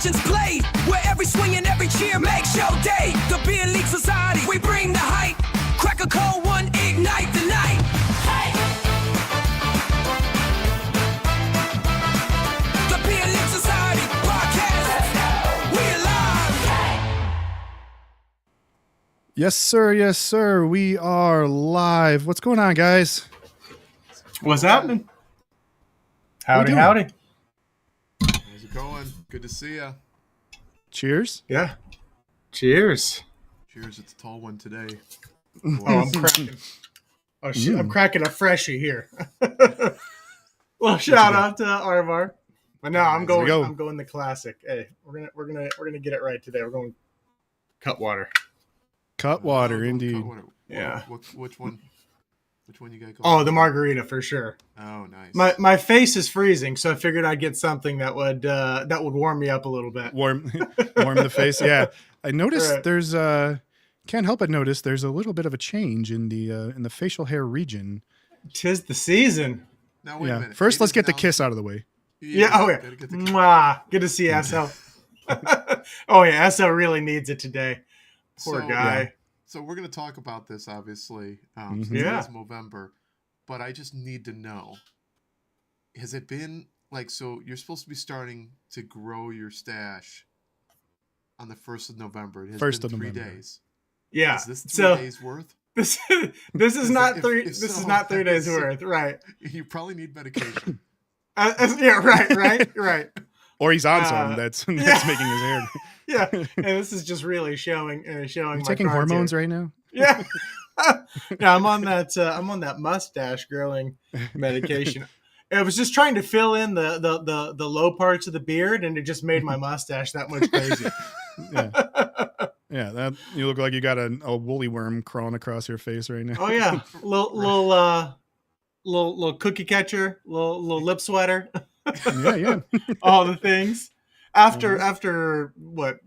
legends play, where every swing and every cheer makes your day. The Beer League Society, we bring the hype. Crack a cold one, ignite the night. Hey! The Beer League Society podcast. Let's go! We alive. Hey! Yes, sir. Yes, sir. We are live. What's going on, guys? What's happening? Howdy, doing? howdy. How's it going? Good to see ya. Cheers. Yeah. Cheers. Cheers, it's a tall one today. Oh, I'm cracking. Oh, shit. I'm cracking a freshie here. Well, shout out to Arvar. But no, I'm There we go. going the classic. Hey, we're gonna get it right today. We're going cut water. Cut water, Oh, indeed. cut water. Yeah. Which one? Which one you got going? Oh, the margarita for sure. Oh, nice. My face is freezing, so I figured I'd get something that would warm me up a little bit. Warm the face. Yeah, I noticed Right. there's can't help but notice there's a little bit of a change in the facial hair region. 'Tis the season. Now wait a Yeah. minute. First, let's It get is the now- kiss out of the way. Yeah. Oh yeah. Gotta get the Mwah. Good to see SL. Oh yeah, SL really needs it today. Poor So, guy. So we're gonna talk about this, obviously. Mhm. Since Yeah. it is Movember, but I just need to know: has it been like so? You're supposed to be starting to grow your stash on the 1st of November. It has 1st been of 3 November. days. Yeah. Is this 3 So days worth? this is Is not it- three. if This is so, not 3 days so- worth. Right. You probably need medication. Yeah. Right. Or he's on Uh, something that's yeah. making his hair. Yeah. And this is just really showing Are you my taking cards hormones here. right now? Yeah. Yeah. I'm on that mustache growing medication. I was just trying to fill in the low parts of the beard, and it just made my mustache that much crazy. Yeah. Yeah, that you look like you got a woolly worm crawling across your face right now. Oh yeah, little cookie catcher, little lip sweater, Yeah. all the things. After what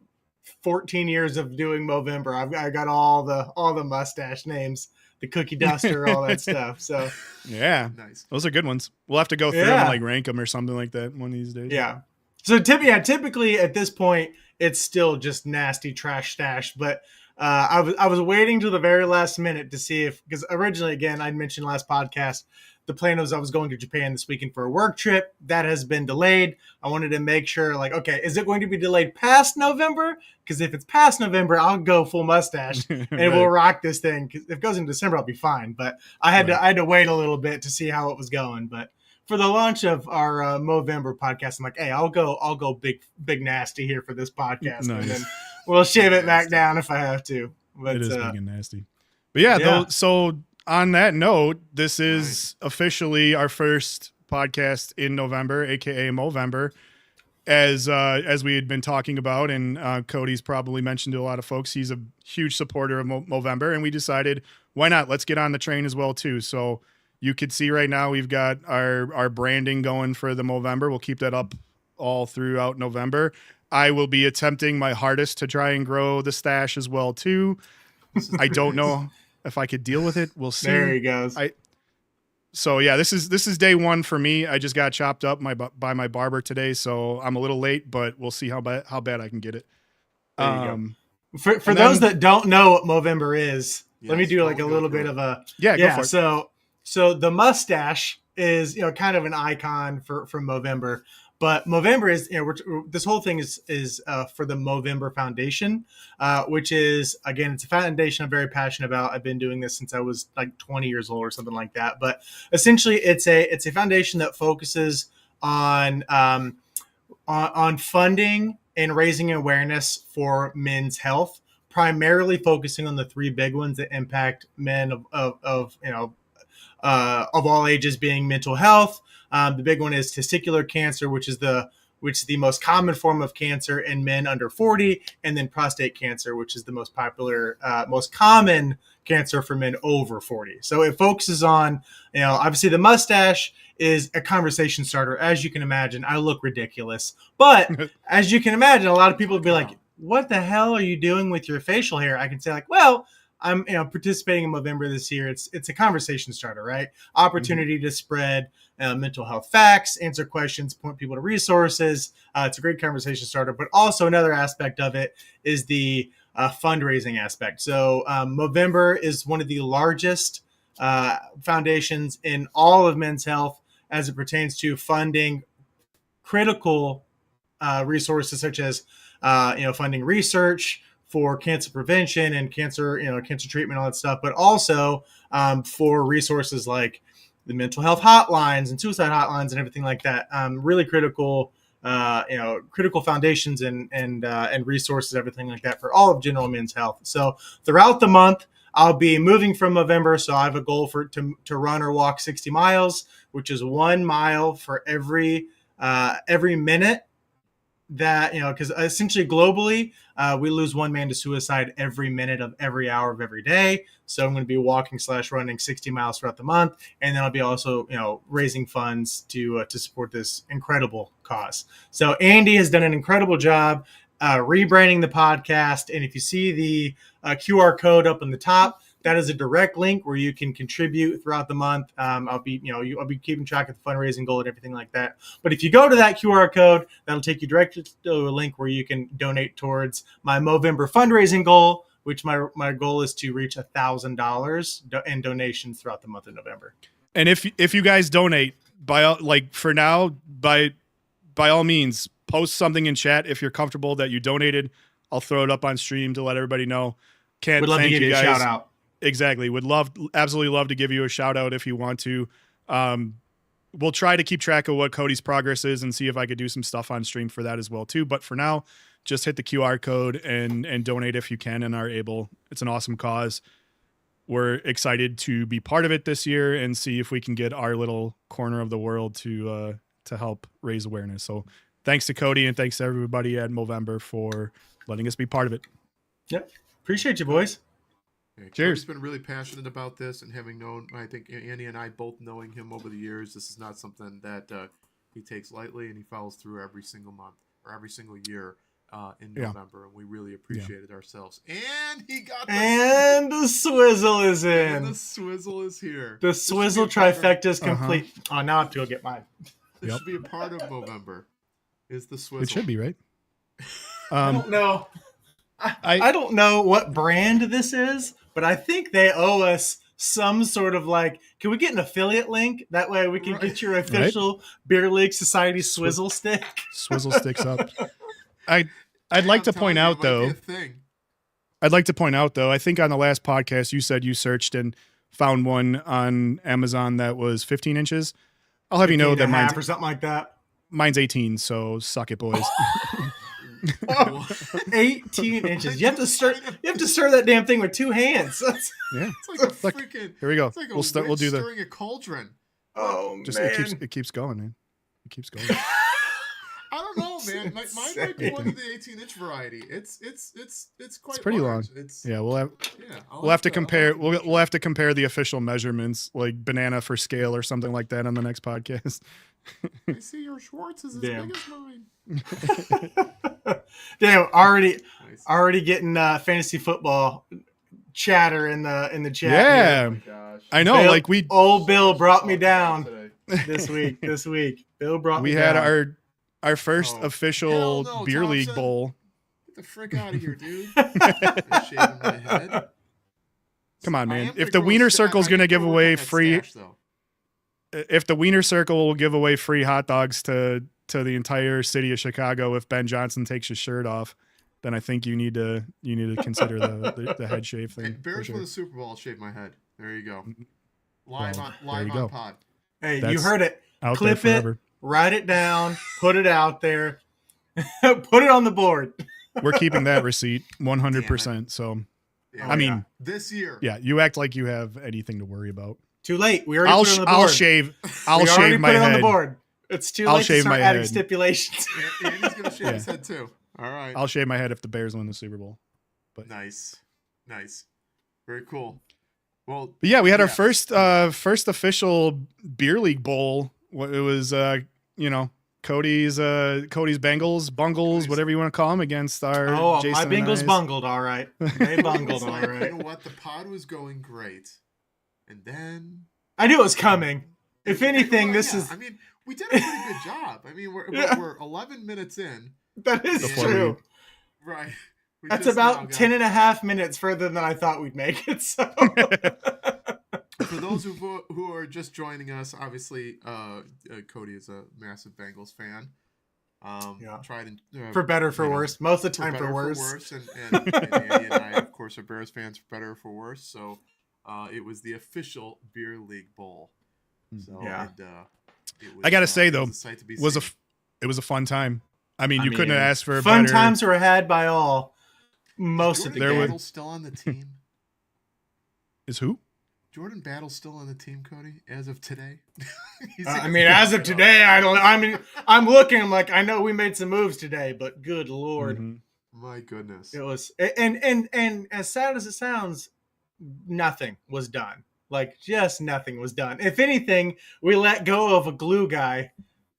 14 years of doing Movember, I got all the mustache names, the cookie duster, all that stuff. So Yeah. Nice. Those are good ones. We'll have to go through them Yeah. and like rank them or something like that one of these days. yeah. So typically at this point, it's still just nasty trash stash. But I was waiting till the very last minute to see if, because originally, again, I'd mentioned last podcast, the plan was I was going to Japan this weekend for a work trip. That has been delayed. I wanted to make sure, like, okay, is it going to be delayed past November? Because if it's past November, I'll go full mustache and we'll rock this thing. 'Cause if it goes into December, I'll be fine. But I had to wait a little bit to see how it was going. But for the launch of our Movember podcast, I'm like, hey, I'll go big nasty here for this podcast, Nice. and then we'll shave it back down if I have to. But It is big and nasty. But yeah, yeah. so on that note, this is officially our first podcast in November, aka Movember, as we had been talking about, and Cody's probably mentioned to a lot of folks. He's a huge supporter of Movember, and we decided, why not? Let's get on the train as well too. So you could see right now we've got our branding going for the Movember. We'll keep that up all throughout November. I will be attempting my hardest to try and grow the stash as well too. I don't know if I could deal with it. We'll see. there he goes. So yeah, this is day one for me. I just got chopped up by my barber today, so I'm a little late, but we'll see how bad I can get it. There you go. For and those then- that don't know what Movember is, let me Yes, do like a go little through bit it. of a Go for it. So the mustache is kind of an icon for Movember, but Movember is this whole thing is for the Movember Foundation, which is, again, it's a foundation I'm very passionate about. I've been doing this since I was like 20 years old or something like that. But essentially, it's a foundation that focuses on funding and raising awareness for men's health, primarily focusing on the three big ones that impact men of all ages, being mental health. The big one is testicular cancer, which is the most common form of cancer in men under 40, and then prostate cancer, which is the most popular, most common cancer for men over 40. So it focuses on, obviously the mustache is a conversation starter. As you can imagine, I look ridiculous, but as you can imagine, a lot of people would be like, what the hell are you doing with your facial hair? I can say like, well, I'm participating in Movember this year. It's a conversation starter, right? Opportunity to spread mental health facts, answer questions, point people to resources. It's a great conversation starter. But also another aspect of it is the fundraising aspect. So Movember is one of the largest foundations in all of men's health as it pertains to funding critical resources such as funding research for cancer prevention and cancer treatment, all that stuff, but also for resources like the mental health hotlines and suicide hotlines and everything like that. Really critical, critical foundations and resources, everything like that for all of general men's health. So throughout the month, I'll be moving from Movember, so I have a goal to run or walk 60 miles, which is 1 mile for every minute that, because essentially globally, we lose one man to suicide every minute of every hour of every day. So I'm going to be walking / running 60 miles throughout the month. And then I'll be also, raising funds to support this incredible cause. So Andy has done an incredible job rebranding the podcast. And if you see the QR code up on the top, that is a direct link where you can contribute throughout the month. I'll be keeping track of the fundraising goal and everything like that. But if you go to that QR code, that'll take you directly to a link where you can donate towards my Movember fundraising goal, which my goal is to reach $1,000 in donations throughout the month of November. And if you guys donate, by all means, post something in chat if you're comfortable that you donated. I'll throw it up on stream to let everybody know. Would love to give you a shout out. Exactly. Absolutely love to give you a shout out if you want to. We'll try to keep track of what Cody's progress is and see if I could do some stuff on stream for that as well too. But for now, just hit the QR code and donate if you can and are able. It's an awesome cause. We're excited to be part of it this year and see if we can get our little corner of the world to help raise awareness. So thanks to Cody and thanks to everybody at Movember for letting us be part of it. Yep. Appreciate you, boys. Yeah, Cheers. Cody's been really passionate about this, and having known, I think Andy and I both knowing him over the years, this is not something that he takes lightly, and he follows through every single month or every single year in November, and we really appreciate it ourselves. And he got the swizzle is in. And the swizzle is here. The swizzle trifecta is complete. Oh, now I have to go get mine. This should be a part of Movember. Is the swizzle? It should be, right? I don't know. I don't know what brand this is, but I think they owe us some sort of can we get an affiliate link? That way we can get your official Beer League Society swizzle stick. Swizzle sticks up. I'd like to point out though, I think on the last podcast you said you searched and found one on Amazon that was 15 inches. I'll have you know that mine's or something like that. Mine's 18, so suck it, boys. 18 inches. You have to stir that damn thing with 2 hands. Yeah. It's like a freaking. Here we go. It's like We'll do stirring a cauldron. Oh just man. It keeps going, man. It keeps going. I don't know, man. Mine might be one of the 18-inch variety. It's quite. It's pretty large. long. We'll have to compare. We'll have to compare the official measurements, like banana for scale or something like that, on the next podcast. I see your Schwartz is as big as mine. Damn, already getting fantasy football chatter in the chat. Yeah, Oh I know. Old Bill brought me down this week. Bill brought me down. We had our first official beer Thompson. league bowl. Get the frick out of here, dude! You're shaving my head. Come on, man. If the Wiener Circle's going to give away free, if the Wiener Circle will give away free hot dogs to the entire city of Chicago if Ben Johnson takes his shirt off, then I think you need to consider the head shave thing. Hey, Bears sure. win the Super Bowl. I'll shave my head. There you go. Live on pod. Hey, That's you heard it. Out Clip there it. forever. Write it down. Put it out there. Put it on the board. We're keeping that receipt 100%. So, Yeah, I mean, this year. yeah, you act like you have anything to worry about. Too late. We already put it on the board. I'll shave my put it head. on the board. It's too I'll late shave to start my adding head. stipulations. Andy's gonna shave his head too. All right. I'll shave my head if the Bears win the Super Bowl. But Nice. Very cool. Well, But yeah, we had our first official beer league bowl. It was Cody's Bengals, Bungles, whatever you want to call them, against our Jason my and Bengals I's. bungled all right. They bungled It's all like, right. you know what? The pod was going great, and then I knew it was coming. If anything, Well, this yeah, is I mean, we did a pretty good job. I mean, we're 11 minutes in. that is Before true. Right. We That's just now about got- 10 and a half minutes further than I thought we'd make it. So For those who are just joining us, obviously, Cody is a massive Bengals fan. Yeah. Tried and for better, for worse. Most of the time for better, worse. and Andy and I, of course, are Bears fans for better or for worse. So it was the official Beer League Bowl. So Yeah. it was, I gotta say, though, it was a sight to be it was seen. a fun time. I mean, you couldn't have asked for a fun better. times were had by all. Most of the Jordan game. Battle's still on the team. Is who? Jordan Battle's still on the team, Cody, as of today. I mean, as of today, I don't. I mean, I'm looking. I'm like, I know we made some moves today, but good lord, Mhm. My goodness. it was. And as sad as it sounds, nothing was done. Like, just nothing was done. If anything, we let go of a glue guy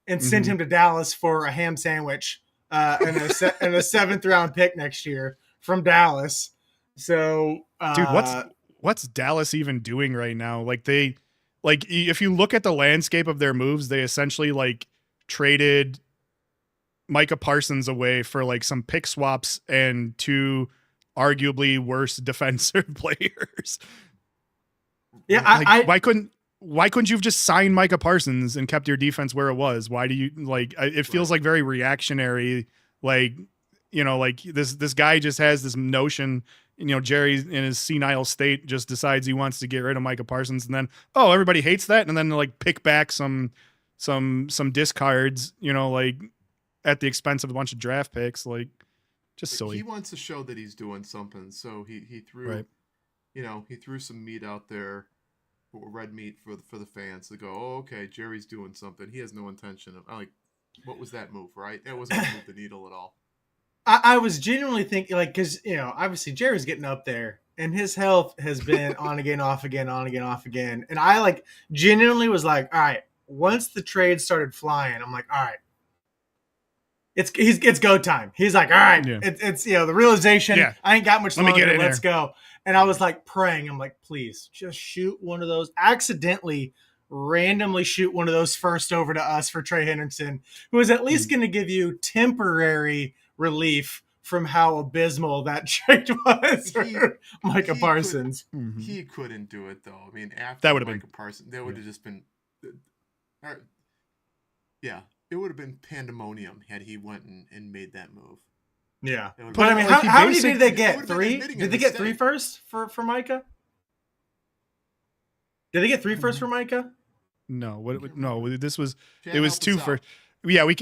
and sent him to Dallas for a ham sandwich and a seventh round pick next year from Dallas. So, Dude, what's Dallas even doing right now? If you look at the landscape of their moves, they essentially like traded Micah Parsons away for like some pick swaps and two arguably worse defensive players. Yeah, why couldn't you have just signed Micah Parsons and kept your defense where it was? Why do you it feels like very reactionary. Like, like this guy just has this notion, Jerry in his senile state just decides he wants to get rid of Micah Parsons, and then, everybody hates that. And then like pick back some discards, like at the expense of a bunch of draft picks, like just silly. He wants to show that he's doing something. So he threw, Right. He threw some meat out there, red meat for the fans to go, okay, Jerry's doing something. He has no intention of, what was that move, right? That wasn't going to move the needle at all. I was genuinely thinking, like, because, obviously Jerry's getting up there and his health has been on again, off again, on again, off again. And I genuinely was like, all right, once the trade started flying, I'm like, all right, it's go time. He's like, all right, Yeah. it's the realization. Yeah. I ain't got much Let me longer. get in Let's there. go. And I was like praying. I'm like, please just shoot one of those. Accidentally, randomly shoot one of those first over to us for Trey Henderson, who is at least going to give you temporary relief from how abysmal that trade was for Micah Parsons. He couldn't do it, though. I mean, after That would've Micah Parsons, that would have just been, it would have been pandemonium had he went and made that move. Yeah. It would've But I been- mean, like, he how many did they it get? would've been 3? admitting Did a they get 3 mistake. first for Micah? Did they get 3 first for Micah? No, this was Chad, it was help 2 us for. out. Yeah, we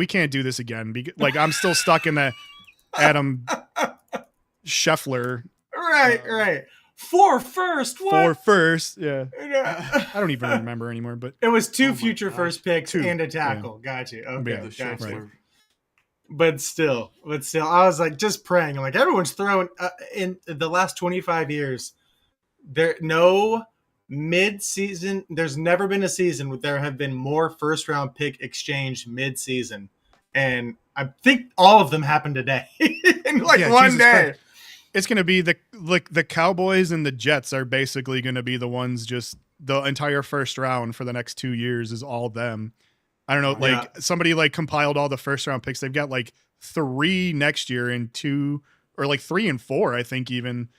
can't do this again. I'm still stuck in the Adam Scheffler Right. 4 first. What? 4 first. Yeah, Yeah. I don't even remember anymore. But It was 2 Oh my future gosh. first picks 2, and a tackle. Got you. Okay. Yeah, The Got Scheffler. you. But still, I was like just praying. I'm like, everyone's throwing in the last 25 years. No mid-season. There's never been a season where there have been more first-round pick exchanged mid-season, and I think all of them happened today in Yeah, one Jesus day. Christ. It's going to be the Cowboys and the Jets are basically going to be the ones, just the entire first round for the next 2 years is all them. I don't know, somebody compiled all the first round picks. They've got 3 next year and 2, or 3 and 4, I think, even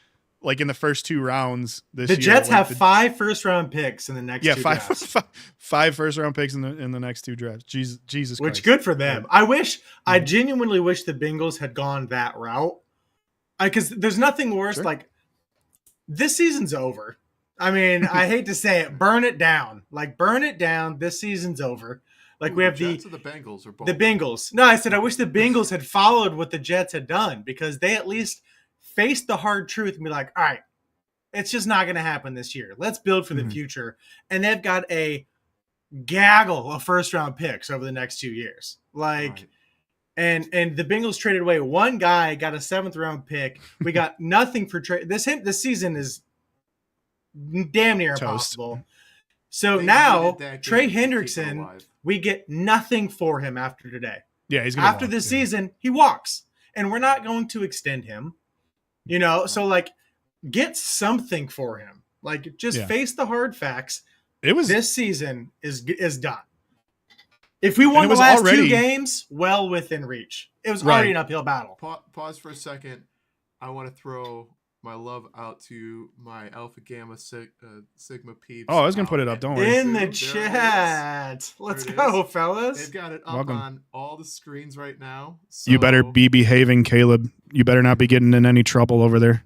in the first 2 rounds this The year. Jets have 5 first-round picks in the next 2 drafts. five first round picks in the next 2 drafts. Jesus Which Christ. good for them. I genuinely wish the Bengals had gone that route. Because there's nothing worse. Sure. This season's over. I mean, I hate to say it. Burn it down. Burn it down. This season's over. We have Jets or the Bengals or both? the Bengals. No, I said I wish the Bengals had followed what the Jets had done, because they at least faced the hard truth and be like, all right, it's just not going to happen this year. Let's build for the future. And they've got a gaggle of first-round picks over the next 2 years. Right. And the Bengals traded away one guy, got a 7th-round pick. We got nothing for trade. This season is damn near Toast. impossible. So They now needed that Trey game to keep it Hendrickson, alive. we get nothing for him after today. Yeah, he's gonna After walk, this yeah. season, he walks, and we're not going to extend him. So like, get something for him. Like, just face the hard facts. It was This season is done. If we won the last 2 games, well within reach. It was already an uphill battle. Pause for a second. I want to throw my love out to my Alpha Gamma Sigma peeps. Oh, I was gonna put it up. Don't worry. In the chat. Let's go, fellas. They've got it up on all the screens right now. So... You better be behaving, Caleb. You better not be getting in any trouble over there.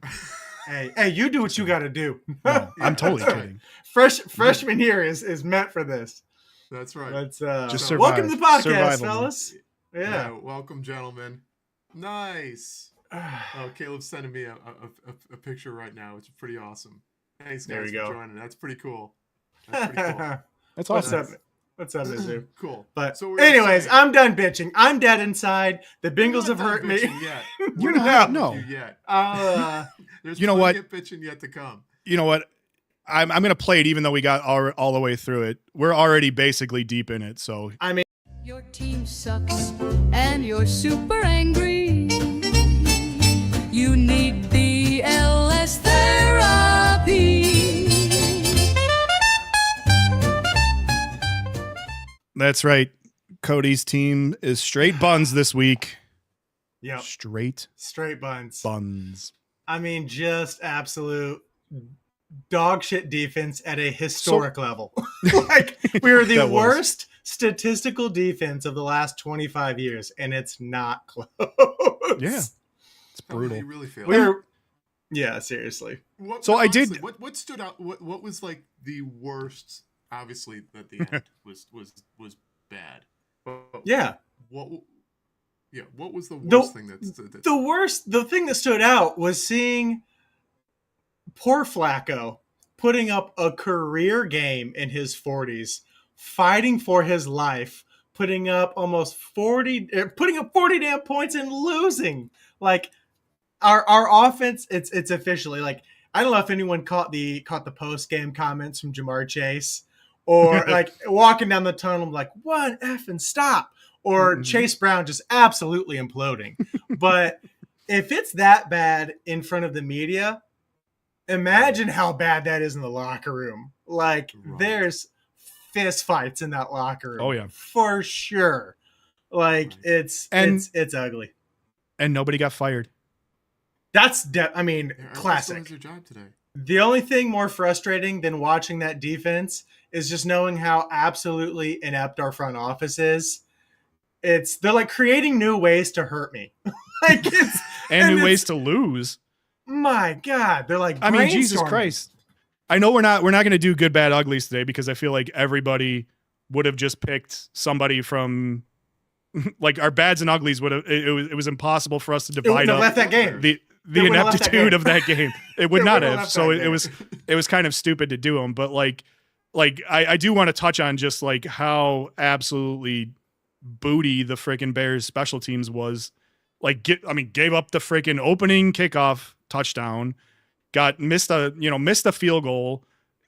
Hey, you do what you got to do. No, I'm totally kidding. Freshman year is meant for this. That's right. Let's just survive. welcome to the podcast, Survival, fellas. Yeah. Welcome, gentlemen. Nice. Oh, Caleb's sending me a picture right now, which is pretty awesome. Thanks, guys, for joining. That's pretty cool. That's awesome. What's up, Mizu? Cool. But anyways, I'm done bitching. I'm dead inside. The Bengals have hurt me. You're not. No. Yet. There's you know what? Bitching yet to come. You know what? I'm gonna play it even though we got all the way through it. We're already basically deep in it. So I mean, your team sucks and you're super angry. You need the LS therapy. That's right. Cody's team is straight buns this week. Yeah, straight buns. I mean, just absolute dog shit defense at a historic level. Like, we were the worst statistical defense of the last 25 years, and it's not close. Yeah, it's brutal. You really feel yeah, seriously. What stood out? What was like the worst? Obviously, at the end was bad. Yeah. What was the worst thing The thing that stood out was seeing poor Flacco putting up a career game in his 40s, fighting for his life, putting up 40 damn points and losing. Like, our offense, it's officially like, I don't know if anyone caught the post game comments from Jamar Chase, or like walking down the tunnel like, one effing stop, or Chase Brown just absolutely imploding. But if it's that bad in front of the media, imagine how bad that is in the locker room. Like, there's fist fights in that locker room. Oh yeah, for sure. Like, it's ugly. And nobody got fired. That's classic. Their job today. The only thing more frustrating than watching that defense is just knowing how absolutely inept our front office is. They're like creating new ways to hurt me. Like, and new ways to lose. My God, they're like, I mean, Jesus Christ. I know we're not going to do good, bad, uglies today, because I feel like everybody would have just picked somebody from, like, our bads and uglies would have. It was impossible for us to divide up left that game. The ineptitude of that game. It would not have. So it was kind of stupid to do them. But like I do want to touch on just like how absolutely booty the freaking Bears special teams was. Like, gave up the freaking opening kickoff touchdown, missed a field goal,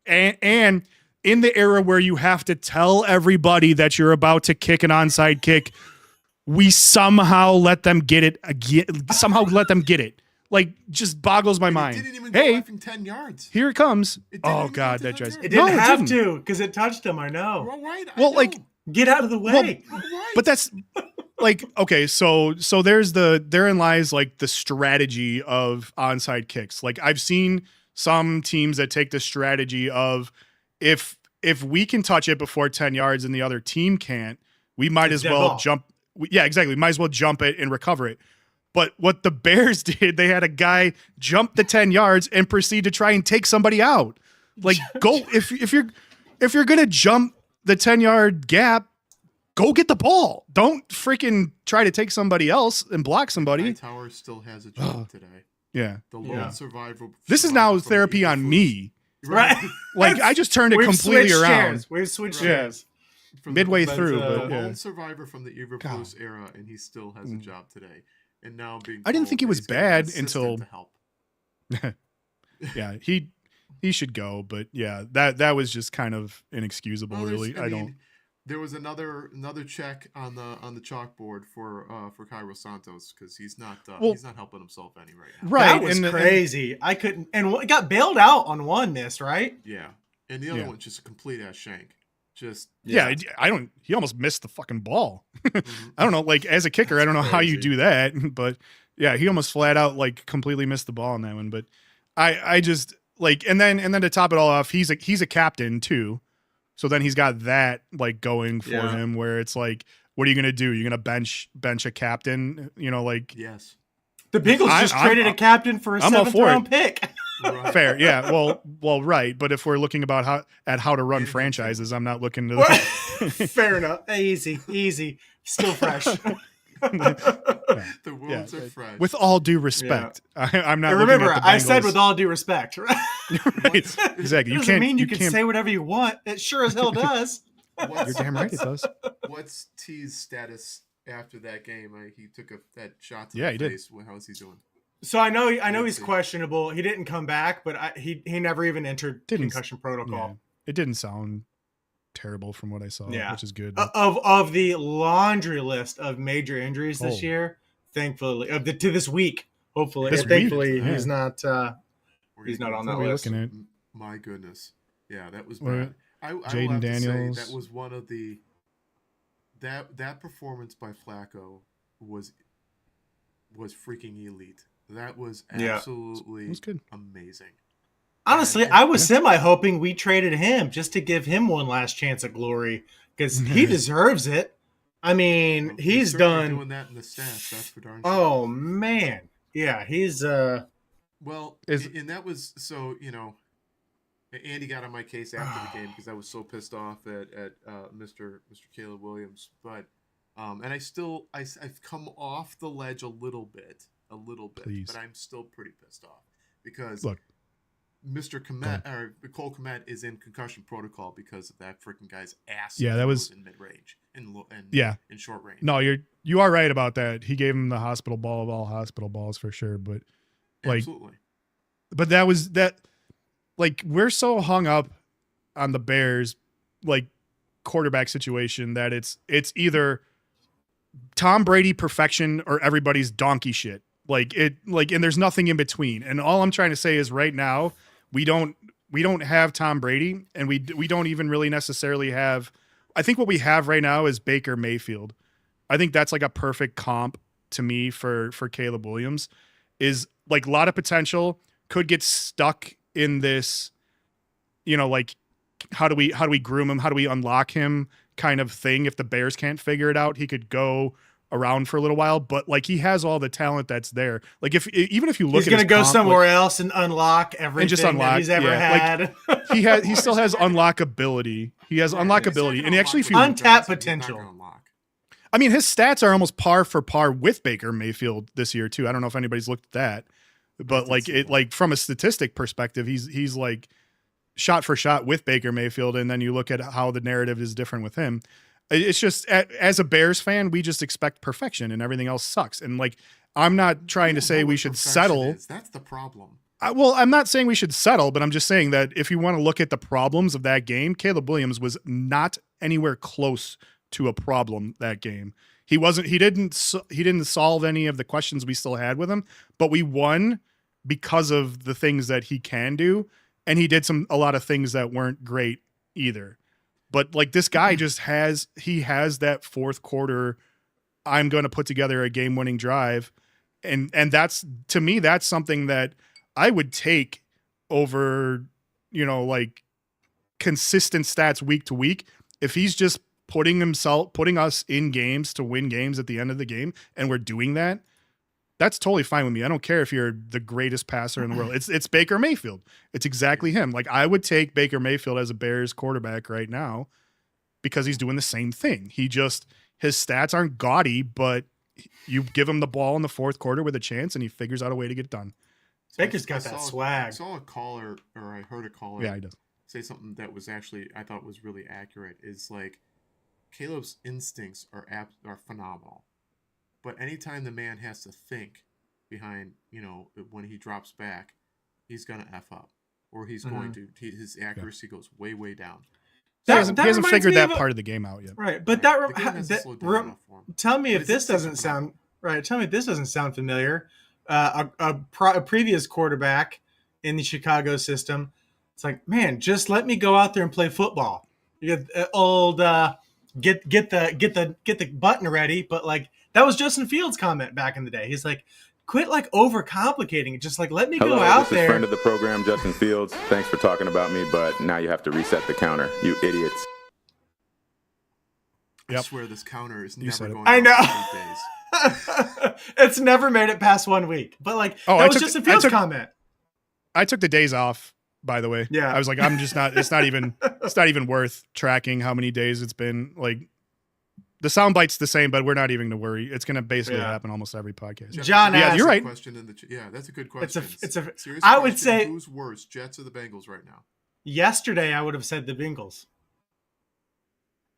and in the era where you have to tell everybody that you're about to kick an onside kick, we somehow let them get it again. Like, just boggles my mind. It didn't even go 10 yards. Here it comes. Oh God, that drives. It didn't have to, because it touched him. I know. Well, right. Like, get out of the way. Well, right. But that's like, okay, so therein lies like the strategy of onside kicks. Like, I've seen some teams that take the strategy of if we can touch it before 10 yards and the other team can't, we might as well jump. Yeah, exactly. Might as well jump it and recover it. But what the Bears did, they had a guy jump the 10 yards and proceed to try and take somebody out. Like, go if you're gonna jump the 10-yard gap, go get the ball. Don't freaking try to take somebody else and block somebody. Tower still has a job today. Yeah. The lone survivor. This is now therapy on me. Right. Like, I just turned it completely around. We've switched chairs. Midway through. The lone survivor from the Everpuss era, and he still has a job today. And now I didn't think he was bad until. Yeah, he should go. But yeah, that was just kind of inexcusable. Well, Really, I don't. There was another check on the chalkboard for Cairo Santos because he's not helping himself any right now. Right, That was crazy. I couldn't, and got bailed out on one miss, right? Yeah, and the other one's just a complete ass shank. Just yeah, I don't. He almost missed the fucking ball. I don't know. Like as a kicker, I don't know how you do that, but yeah, he almost flat out like completely missed the ball in that one. But I just like, and then to top it all off, he's a captain too. So then he's got that like going for him, where it's like, what are you gonna do? You're gonna bench a captain? You know, like yes. The Bengals just traded a captain for a 7th-round pick. Right. Fair, yeah. Well, right. But if we're looking about how to run franchises, I'm not looking to. Fair enough. Easy. Still fresh. The wounds are fresh. With all due respect, I'm not. And remember, looking at the I said Bengals. with all due respect. Right? Right. Exactly. It doesn't mean you can say whatever you want. It sure as hell does. You're damn right it does. What's T's status after that game? He took that shot to he the did. face. How's he doing? So I know he's questionable. He didn't come back, but he never even entered concussion protocol. Yeah. It didn't sound terrible from what I saw, which is good. Of the laundry list of major injuries this year, thankfully, to this week, hopefully, thankfully he's not on that list. Looking at? My goodness, yeah, that was bad. I will Jaden have Daniels. to say that was one of the that performance by Flacco was freaking elite. That was absolutely good. Amazing. Honestly, I was hoping we traded him just to give him one last chance at glory because he deserves it. I mean, he's done doing that in the stats. That's for darn sure. Oh man, yeah, he's and that was so Andy got on my case after the game because I was so pissed off at Mr. Caleb Williams, but and I've come off the ledge a little bit, Please. but I'm still pretty pissed off because look. Mr. Komet or Cole Komet is in concussion protocol because of that freaking guy's ass. Yeah, that was in mid range in short range. No, you are right about that. He gave him the hospital ball of all hospital balls for sure, but like, absolutely. But that was that. Like we're so hung up on the Bears, like quarterback situation that it's either Tom Brady perfection or everybody's donkey shit. And there's nothing in between. And all I'm trying to say is right now we don't have Tom Brady, and we don't even really necessarily have. I think what we have right now is Baker Mayfield. I think that's like a perfect comp to me for Caleb Williams. Is like a lot of potential, could get stuck in this, like how do we groom him? How do we unlock him kind of thing? If the Bears can't figure it out, he could go around for a little while, but like he has all the talent that's there. Like even if you look, he's going to go somewhere else and unlock everything and just unlock, that he's ever had. Like, he still has unlockability. He has unlockability, and actually, if you untapped potential. I mean, his stats are almost par for par with Baker Mayfield this year too. I don't know if anybody's looked at that. But like from a statistic perspective, he's like shot for shot with Baker Mayfield, and then you look at how the narrative is different with him. It's just as a Bears fan, we just expect perfection, and everything else sucks. And like, I'm not trying to say we should settle. That's the problem. I'm not saying we should settle, but I'm just saying that if you want to look at the problems of that game, Caleb Williams was not anywhere close to a problem that game. He didn't solve any of the questions we still had with him, but we won because of the things that he can do. And he did a lot of things that weren't great either. But like this guy just has that fourth quarter, I'm going to put together a game winning drive. And that's, to me, that's something that I would take over, like consistent stats week to week. If he's just putting us in games to win games at the end of the game, and we're doing that, that's totally fine with me. I don't care if you're the greatest passer in the world. It's Baker Mayfield. It's exactly him. Like I would take Baker Mayfield as a Bears quarterback right now because he's doing the same thing. His stats aren't gaudy, but you give him the ball in the fourth quarter with a chance and he figures out a way to get it done. Baker's got that swag. I saw a caller, or I heard a caller he does. say something that was actually, I thought was really accurate, is like Caleb's instincts are phenomenal. But anytime the man has to think behind, when he drops back, he's going to F up. or he's going to his accuracy goes way down. He hasn't reminds figured me that of part of the game out yet. right. But The game hasn't slowed down enough for him. tell me But if it's this doesn't different sound right. Tell me if this doesn't sound familiar. A previous quarterback in the Chicago system. It's like, man, just let me go out there and play football. You get old get the button ready, but like that was Justin Fields' comment back in the day. He's like, quit like overcomplicating it. Just like let me Hello, go out this is there. friend of the program, Justin Fields. Thanks for talking about me, but now you have to reset the counter, you idiots. I swear this counter is never said it. going. I know. off for 8 days. It's never made it past 1 week. But like that was Justin Fields' comment. I took the days off, by the way. Yeah. I was like, I'm just not. It's not even worth tracking how many days it's been. Like, the soundbite's the same, but we're not even to worry. It's going to basically happen almost every podcast. John Yeah, asked, you're right. Question in the yeah, that's a good question. It's a serious I would question. say Who's worse, Jets or the Bengals right now? yesterday I would have said the Bengals.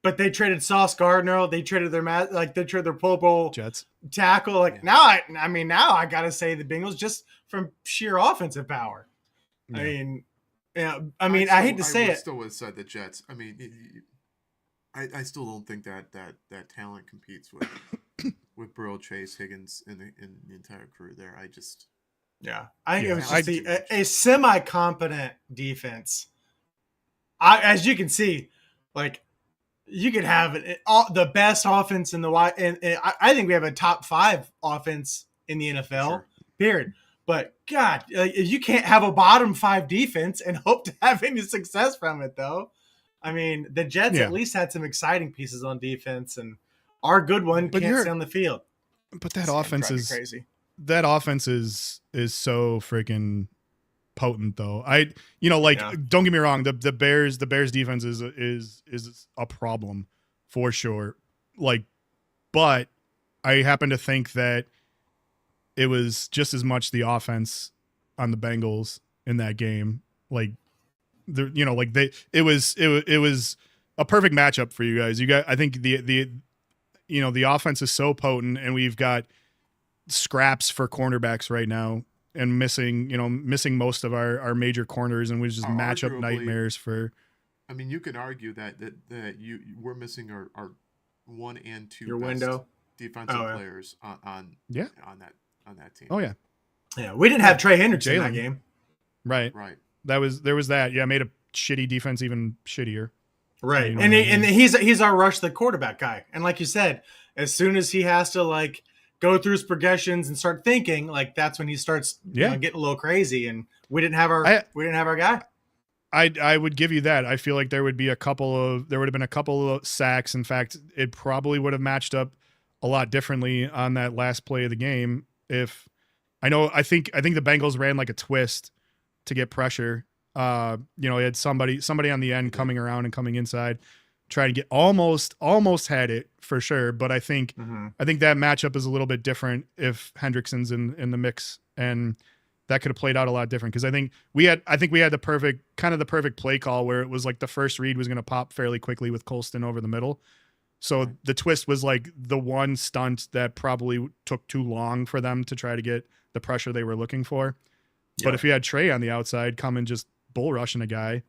But they traded Sauce Gardner. They traded they traded their Pro Bowl Jets. tackle. Like now I gotta say the Bengals just from sheer offensive power. Yeah. I mean, I hate to say I it. still would have said the Jets. I mean, I still don't think that talent competes with Burrow, Chase, Higgins, and the entire crew there. I think it was just a semi-competent defense. As you can see, like you could have the best offense in the and I think we have a top 5 offense in the NFL. Sure. Period. But God, you can't have a bottom 5 defense and hope to have any success from it, though. I mean, the Jets at least had some exciting pieces on defense, and our good one can't stay on the field. But that offense is crazy. That offense is so freaking potent, though. Don't get me wrong. The Bears defense is a problem for sure. Like, but I happen to think that it was just as much the offense on the Bengals in that game. Like, it was a perfect matchup for you guys. I think the offense is so potent, and we've got scraps for cornerbacks right now, and missing most of our major corners, and we just matchup nightmares for. I mean, you can argue that we're missing our 1 and 2 Your best window defensive players on that team. Oh yeah. Yeah, we didn't have Trey Hendrickson in that game. Right. There was that. Yeah, made a shitty defense even shittier. Right. And he's our rush the quarterback guy. And like you said, as soon as he has to like go through his progressions and start thinking, like that's when he starts getting a little crazy. And we didn't have our guy. I would give you that. I feel like there would have been a couple of sacks. In fact, it probably would have matched up a lot differently on that last play of the game. I think the Bengals ran like a twist to get pressure. He had somebody on the end coming around and coming inside, trying to get almost had it for sure. But I think that matchup is a little bit different if Hendrickson's in the mix, and that could have played out a lot different. Because I think we had the perfect play call where it was like the first read was going to pop fairly quickly with Colston over the middle. So the twist was like the one stunt that probably took too long for them to try to get the pressure they were looking for. But if you had Trey on the outside come and just bull rushing a guy,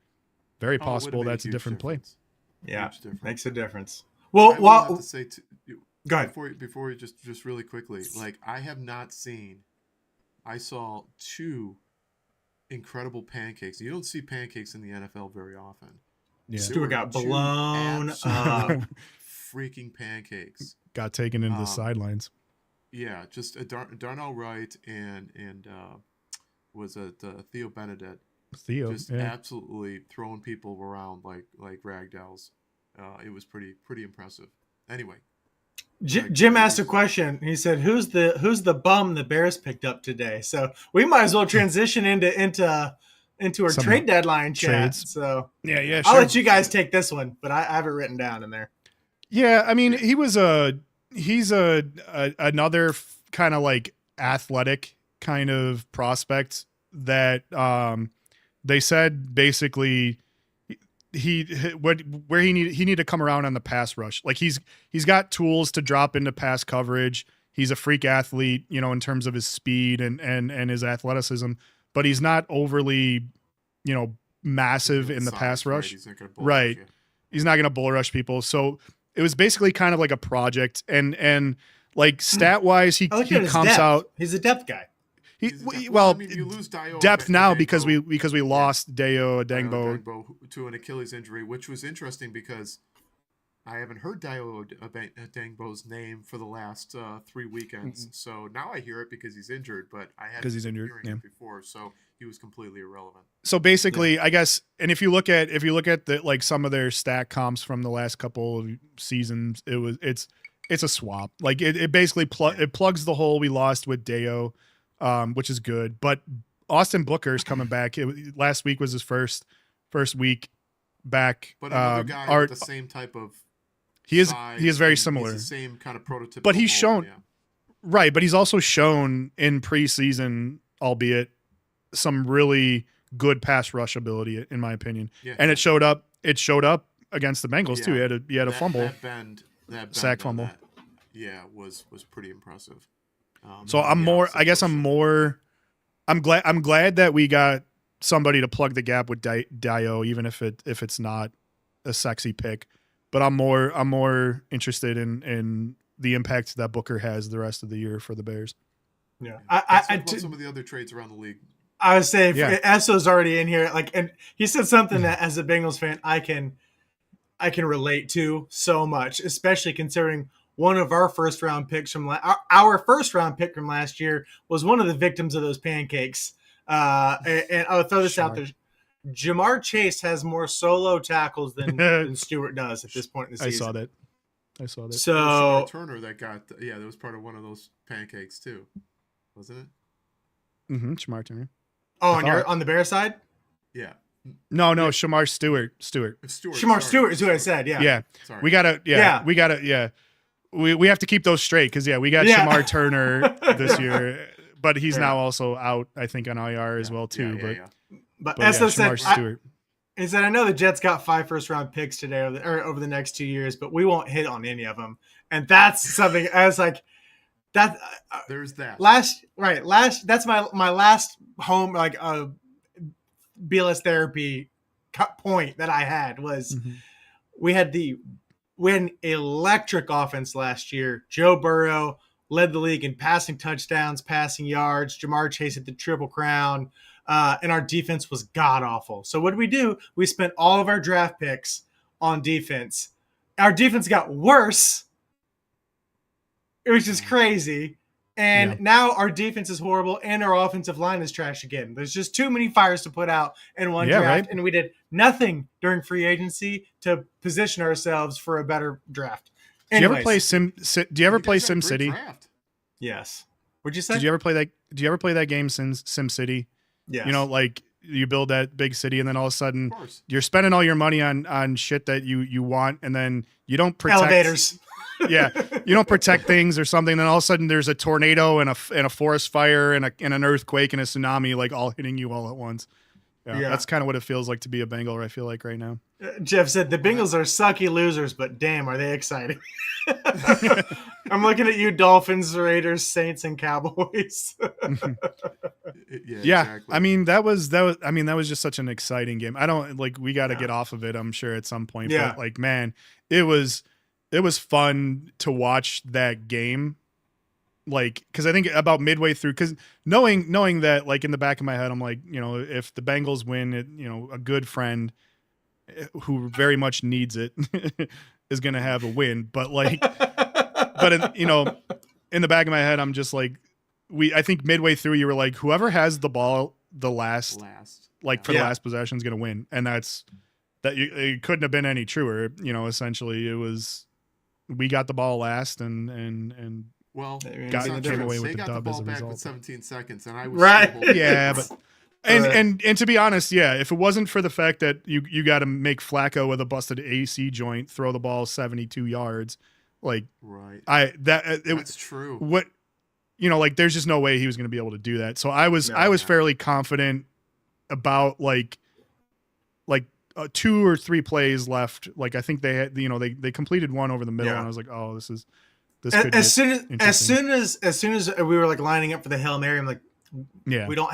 very possible that's a different play. Yeah, makes a difference. Well, I have to say go ahead. Before you just really quickly, like I saw 2 incredible pancakes. You don't see pancakes in the NFL very often. Yeah. Stewart got blown up. Freaking pancakes. Got taken into the sidelines. Yeah, just Darnell Wright and was it Theo Benedette. Just absolutely throwing people around like ragdolls. It was pretty impressive. Anyway, Jim asked a question. He said, "Who's the bum the Bears picked up today?" So we might as well transition into our trade deadline chat. Trades. So yeah, sure. I'll let you guys take this one, but I have it written down in there. Yeah, I mean, he's another kind of like athletic kind of prospect that they said basically he needed to come around on the pass rush. Like he's got tools to drop into pass coverage. He's a freak athlete, in terms of his speed and his athleticism, but he's not overly massive in the pass rush. He's not gonna bull Right. rush you. He's not going to bull rush people. So it was basically kind of like a project, and like stat wise, he I look at his comes depth. out. He's a depth guy. I mean, you lose Dio Depth now Adengbo- because we lost Deo Adengbo. Adengbo to an Achilles injury, which was interesting because I haven't heard Dio Adengbo's name for the last 3 weekends. So now I hear it because he's injured, but I hadn't been hearing it before, so he was completely irrelevant. So basically, I guess, and if you look at the like some of their stat comps from the last couple of seasons, it's a swap. Like it basically it plugs the hole we lost with Deo, which is good. But Austin Booker's coming back. Last week was his first week back. But another guy with the same type of he is size, very similar. He's the same kind of prototypical. But he's shown right. But he's also shown in preseason, albeit some really good pass rush ability, in my opinion. Yeah. And it showed up against the Bengals too. He had a fumble. That sack fumble. Was pretty impressive. So I'm glad that we got somebody to plug the gap with Dio, even if it's not a sexy pick. But I'm more interested in the impact that Booker has the rest of the year for the Bears. Yeah, some of the other trades around the league. I would say Esso's already in here, and he said something that as a Bengals fan I can relate to so much, especially considering one of our first round picks from our first round pick from last year was one of the victims of those pancakes. And I'll throw this out there: Jamar Chase has more solo tackles than Stewart does at this point in the season. I saw that. So Turner that got that was part of one of those pancakes too, wasn't it? Shamar Turner. Oh, on the Bear side? Yeah. No, Shamar Stewart. Shamar Stewart is who I said. Yeah. Yeah. Sorry. We have to keep those straight because we got Shamar Turner this year, but he's now also out, I think, on IR as well too. But as I said, Stewart. He said, I know the Jets got 5 first-round picks today or over the next 2 years, but we won't hit on any of them. And that's something I was like, that. There's that. That's my last home BLS therapy point that I had was we had an electric offense last year. Joe Burrow led the league in passing touchdowns, passing yards. Jamar Chase at the Triple Crown. And our defense was god-awful. So what did we do? We spent all of our draft picks on defense. Our defense got worse, which is crazy. And now our defense is horrible and our offensive line is trash again. There's just too many fires to put out in one draft. Right. And we did nothing during free agency to position ourselves for a better draft. Anyways, do you ever play Sim City? Draft. Yes. What'd you say? Did you ever play that game Sim City? Yes. Like you build that big city and then all of a sudden you're spending all your money on shit that you want and then you don't protect elevators. Yeah, you don't protect things or something. Then all of a sudden there's a tornado and a forest fire and an earthquake and a tsunami like all hitting you all at once. Yeah. That's kind of what it feels like to be a Bengal. I feel like right now. Jeff said the Bengals are sucky losers, but damn, are they exciting? I'm looking at you, Dolphins, Raiders, Saints, and Cowboys. Yeah, exactly. I mean that was just such an exciting game. I don't we got to get off of it. I'm sure at some point. Yeah. But man, it was fun to watch that game. Because I think about midway through, because knowing that in the back of my head, I'm like, if the Bengals win, a good friend who very much needs it is going to have a win. But in the back of my head, I'm just like, I think midway through, you were like, whoever has the ball the last the last possession is going to win. And it couldn't have been any truer. Essentially it was, we got the ball last and came away with the dub as a result. With 17 seconds, and I was but and to be honest, if it wasn't for the fact that you got to make Flacco with a busted AC joint throw the ball 72 yards, that's true. What there's just no way he was going to be able to do that. So I was fairly confident about 2 or 3 plays left. I think they had they completed one over the middle, and I was like, oh, this could as soon as we were lining up for the Hail Mary, I'm like, we don't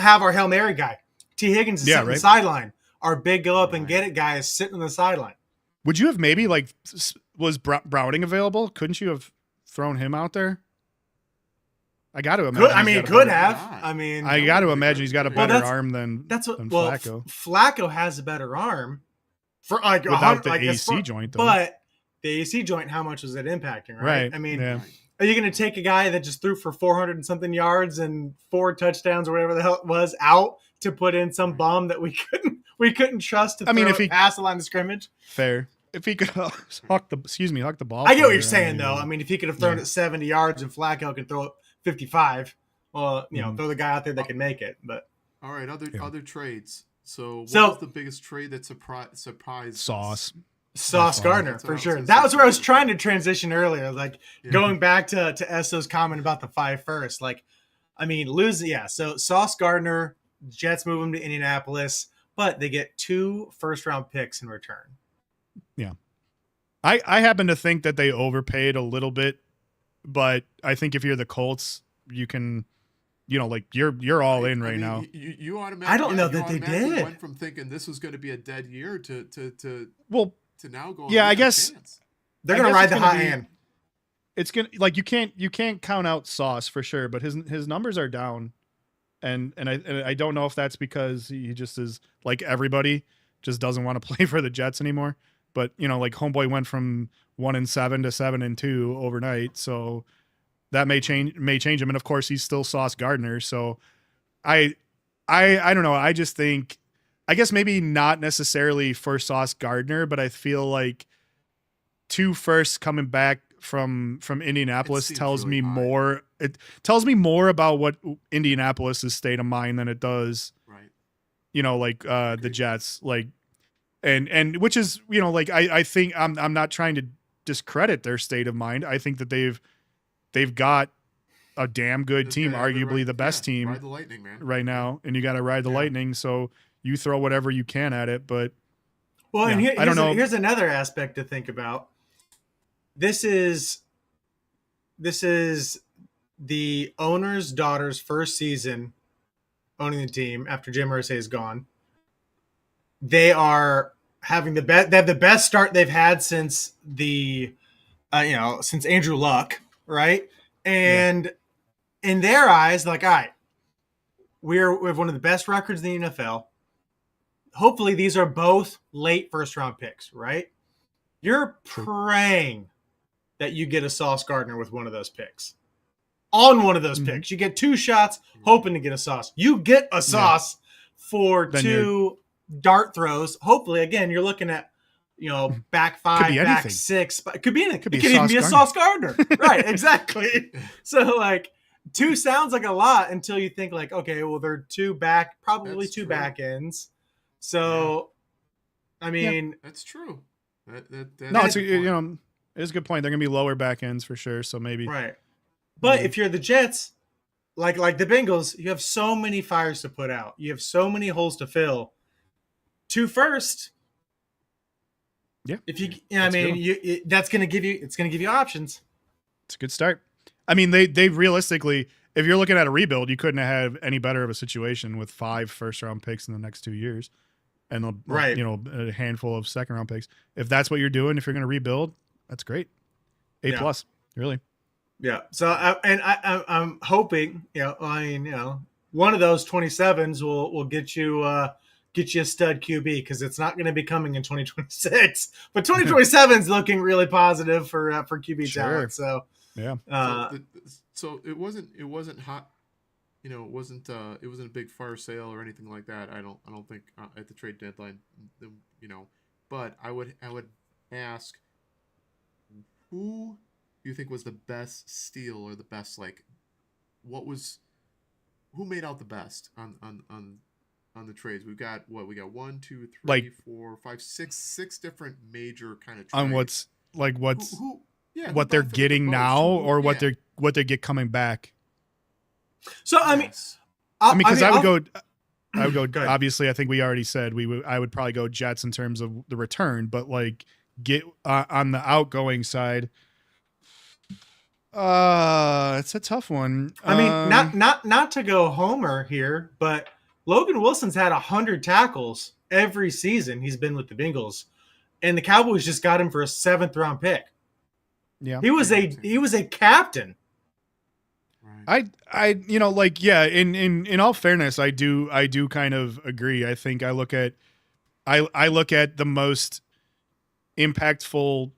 have our Hail Mary guy. T. Higgins is Yeah, sitting on the right. sideline. Our big go up and get it guy is sitting on the sideline. Would you have maybe like was Browning available? Couldn't you have thrown him out there? I got to imagine. Could have. I mean, I got to imagine he's got a better arm than Flacco. Flacco has a better arm for like without the AC joint, though. But the AC joint, how much was it impacting? Right. I mean, yeah. Are you going to take a guy that just threw for 400 and something yards and 4 touchdowns or whatever the hell it was out to put in some bum that we couldn't trust to throw if he pass the line of scrimmage? Fair. If he could huck the ball. I get what you're saying, though. I mean, if he could have thrown it 70 yards and Flacco can throw it 55, well, throw the guy out there that can make it. But all right, other trades. So what was the biggest trade that surprised Sauce Gardner, for sure. That was where I was trying to transition earlier. Like going back to Esso's comment about the 5 first. Like, I mean, so Sauce Gardner, Jets move him to Indianapolis, but they get 2 first-round picks in return. Yeah. I happen to think that they overpaid a little bit, but I think if you're the Colts, you can, like you're all in right now. You automatically. I don't know that they did. Went from thinking this was going to be a dead year to now going. Yeah, I guess they're going to ride the hot hand. It's gonna you can't count out Sauce for sure, but his numbers are down, and I don't know if that's because he just is like everybody just doesn't want to play for the Jets anymore. But like homeboy went from 1-7 to 7-2 overnight, so that may change him. And of course, he's still Sauce Gardner. So I don't know. I just think, I guess maybe not necessarily for Sauce Gardner, but I feel like 2 firsts coming back from Indianapolis tells me more. It tells me more about what Indianapolis' state of mind than it does, right? The Jets, and which is, I think I'm not trying to discredit their state of mind. I think that they've got a damn good team, arguably the best team ride the lightning, man. Right now, and you got to ride the lightning. So you throw whatever you can at it, but and I don't know. Here's another aspect to think about. This is the owner's daughter's first season owning the team after Jim Irsay is gone. They are having they have the best start they've had since since Andrew Luck, right? And in their eyes, like, all right, we have one of the best records in the NFL. Hopefully these are both late first round picks, right? You're praying that you get a Sauce Gardner with one of those picks. On one of those picks. You get 2 shots hoping to get a Sauce. You get a Sauce for then 2 dart throws. Hopefully, again, you're looking at, back 5, back 6. But it could be anything. It could even be a Sauce Gardner. Right, exactly. So, 2 sounds like a lot until you think okay, well, they're 2 back ends. So, I mean, that's true. It's it's a good point. They're gonna be lower back ends for sure. So maybe right. But if you're the Jets, like the Bengals, you have so many fires to put out. You have so many holes to fill. 2 first. Yeah. If that's gonna give you options. It's a good start. I mean, they realistically, if you're looking at a rebuild, you couldn't have any better of a situation with 5 first-round picks in the next 2 years, and a handful of second-round picks. If that's what you're doing, if you're going to rebuild, that's great. A plus, really. Yeah. So I'm hoping, one of those 27s will get you a stud QB, because it's not going to be coming in 2026, but 2027 is looking really positive for QB talent. So. Yeah. So it wasn't hot, it wasn't a big fire sale or anything like that. I don't think at the trade deadline, but I would ask, who do you think was the best steal, or the best, who made out the best on the trades? We got 1, 2, 3, 4, 5, 6 different major kind of trades. On what they're getting now, or what they get coming back. So I mean, I would go. Obviously, I think we already said I would probably go Jets in terms of the return, but get on the outgoing side. It's a tough one. I mean, not to go homer here, but Logan Wilson's had 100 tackles every season he's been with the Bengals, and the Cowboys just got him for a 7th round pick. Yeah, he was a captain. Right. In all fairness, I do kind of agree. I think I look at the most impactful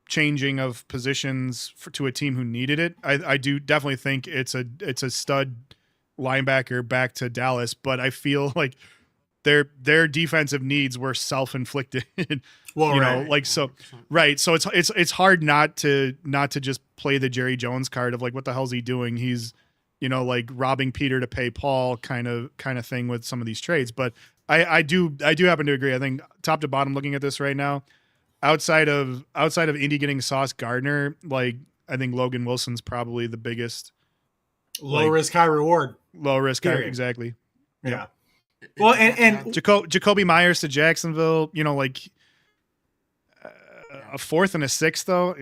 changing of positions to a team who needed it. I do definitely think it's a stud linebacker back to Dallas, but I feel like their defensive needs were self-inflicted. Well, right. So it's hard not to just play the Jerry Jones card of like, what the hell's he doing? He's, like robbing Peter to pay Paul kind of thing with some of these trades. But I do happen to agree. I think top to bottom, looking at this right now, outside of Indy getting Sauce Gardner, like I think Logan Wilson's probably the biggest low risk, high reward. Low risk, high, Period. exactly. Yeah. Well, and Jacoby Myers to Jacksonville, a 4th and a 6th though.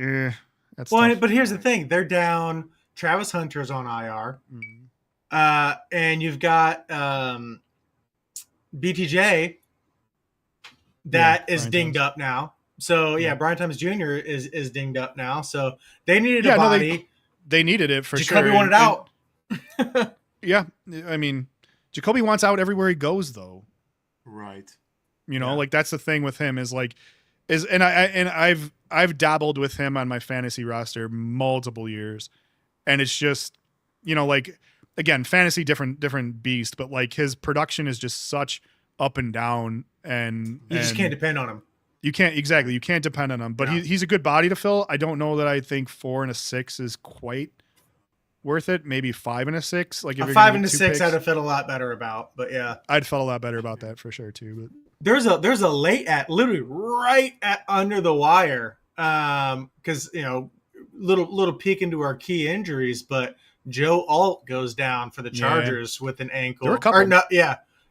That's tough. But here's the thing: they're down. Travis Hunter's on IR, and you've got BTJ that is Brian dinged Thomas. up now. So Brian Thomas Jr. is dinged up now. So they needed a body. They needed it for Jacoby sure. wanted out. Yeah, I mean, Jacoby wants out everywhere he goes, though. Right. Like that's the thing with him I've dabbled with him on my fantasy roster multiple years, and it's just, like, again, fantasy different beast, but like his production is just such up and down, and You just can't depend on him. You can't depend on him, but he's a good body to fill. I don't know that I think 4 and a 6 is quite worth it. Maybe 5 and a 6. Like if A you're 5 gonna and a get 2 6, picks, I'd have felt a lot better about. But yeah, I'd felt a lot better about that for sure too. But there's a late literally right at under the wire, because little peek into our key injuries, but Joe Alt goes down for the Chargers with an ankle. There were a couple.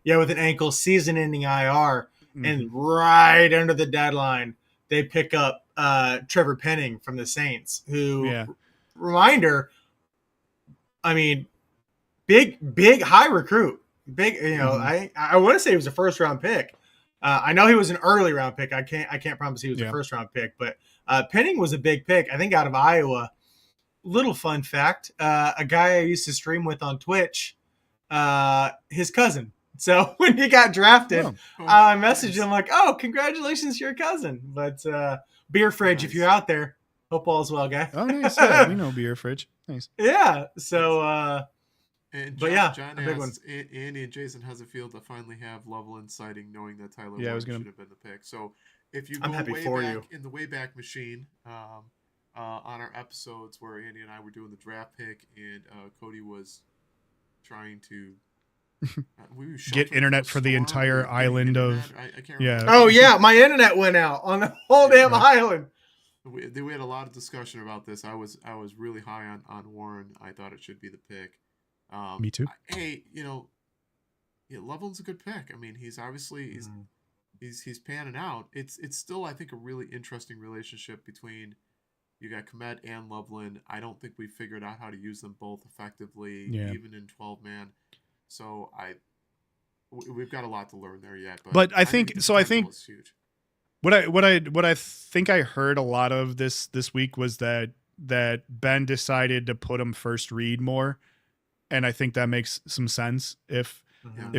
With an ankle, season-ending IR, and right under the deadline, they pick up Trevor Penning from the Saints, who, reminder, I mean, big high recruit, big. I want to say he was a 1st-round pick. I know he was an early round pick. I can't promise he was a 1st-round pick, but Penning was a big pick, I think, out of Iowa. Little fun fact: a guy I used to stream with on Twitch, his cousin. So when he got drafted, I messaged him like, "Oh, congratulations, your cousin!" But Beer Fridge, if you're out there, hope all's well, guy. Oh, nice. Yeah, we know Beer Fridge. Nice. Yeah. So, And but John a big one. asks, Andy and Jason, how's it feel to finally have Loveland sighting, knowing that Tyler Yeah, I Warren was gonna- should have been the pick? So if you I'm go happy way for back you. in the Wayback Machine, on our episodes where Andy and I were doing the draft pick, and Cody was trying to we were Get sheltering internet from for a the storm, entire or getting island of- internet. I can't yeah. remember. Oh yeah, my internet went out on the whole damn island. We had a lot of discussion about this. I was really high on Warren. I thought it should be the pick. Me too. Loveland's a good pick. I mean, he's obviously he's panning out. It's still, I think, a really interesting relationship between you got Komet and Loveland. I don't think we figured out how to use them both effectively, even in 12-man. So we've got a lot to learn there yet. But I think the so. I potential think is huge. what I think I heard a lot of this week was that Ben decided to put him first read more, and I think that makes some sense if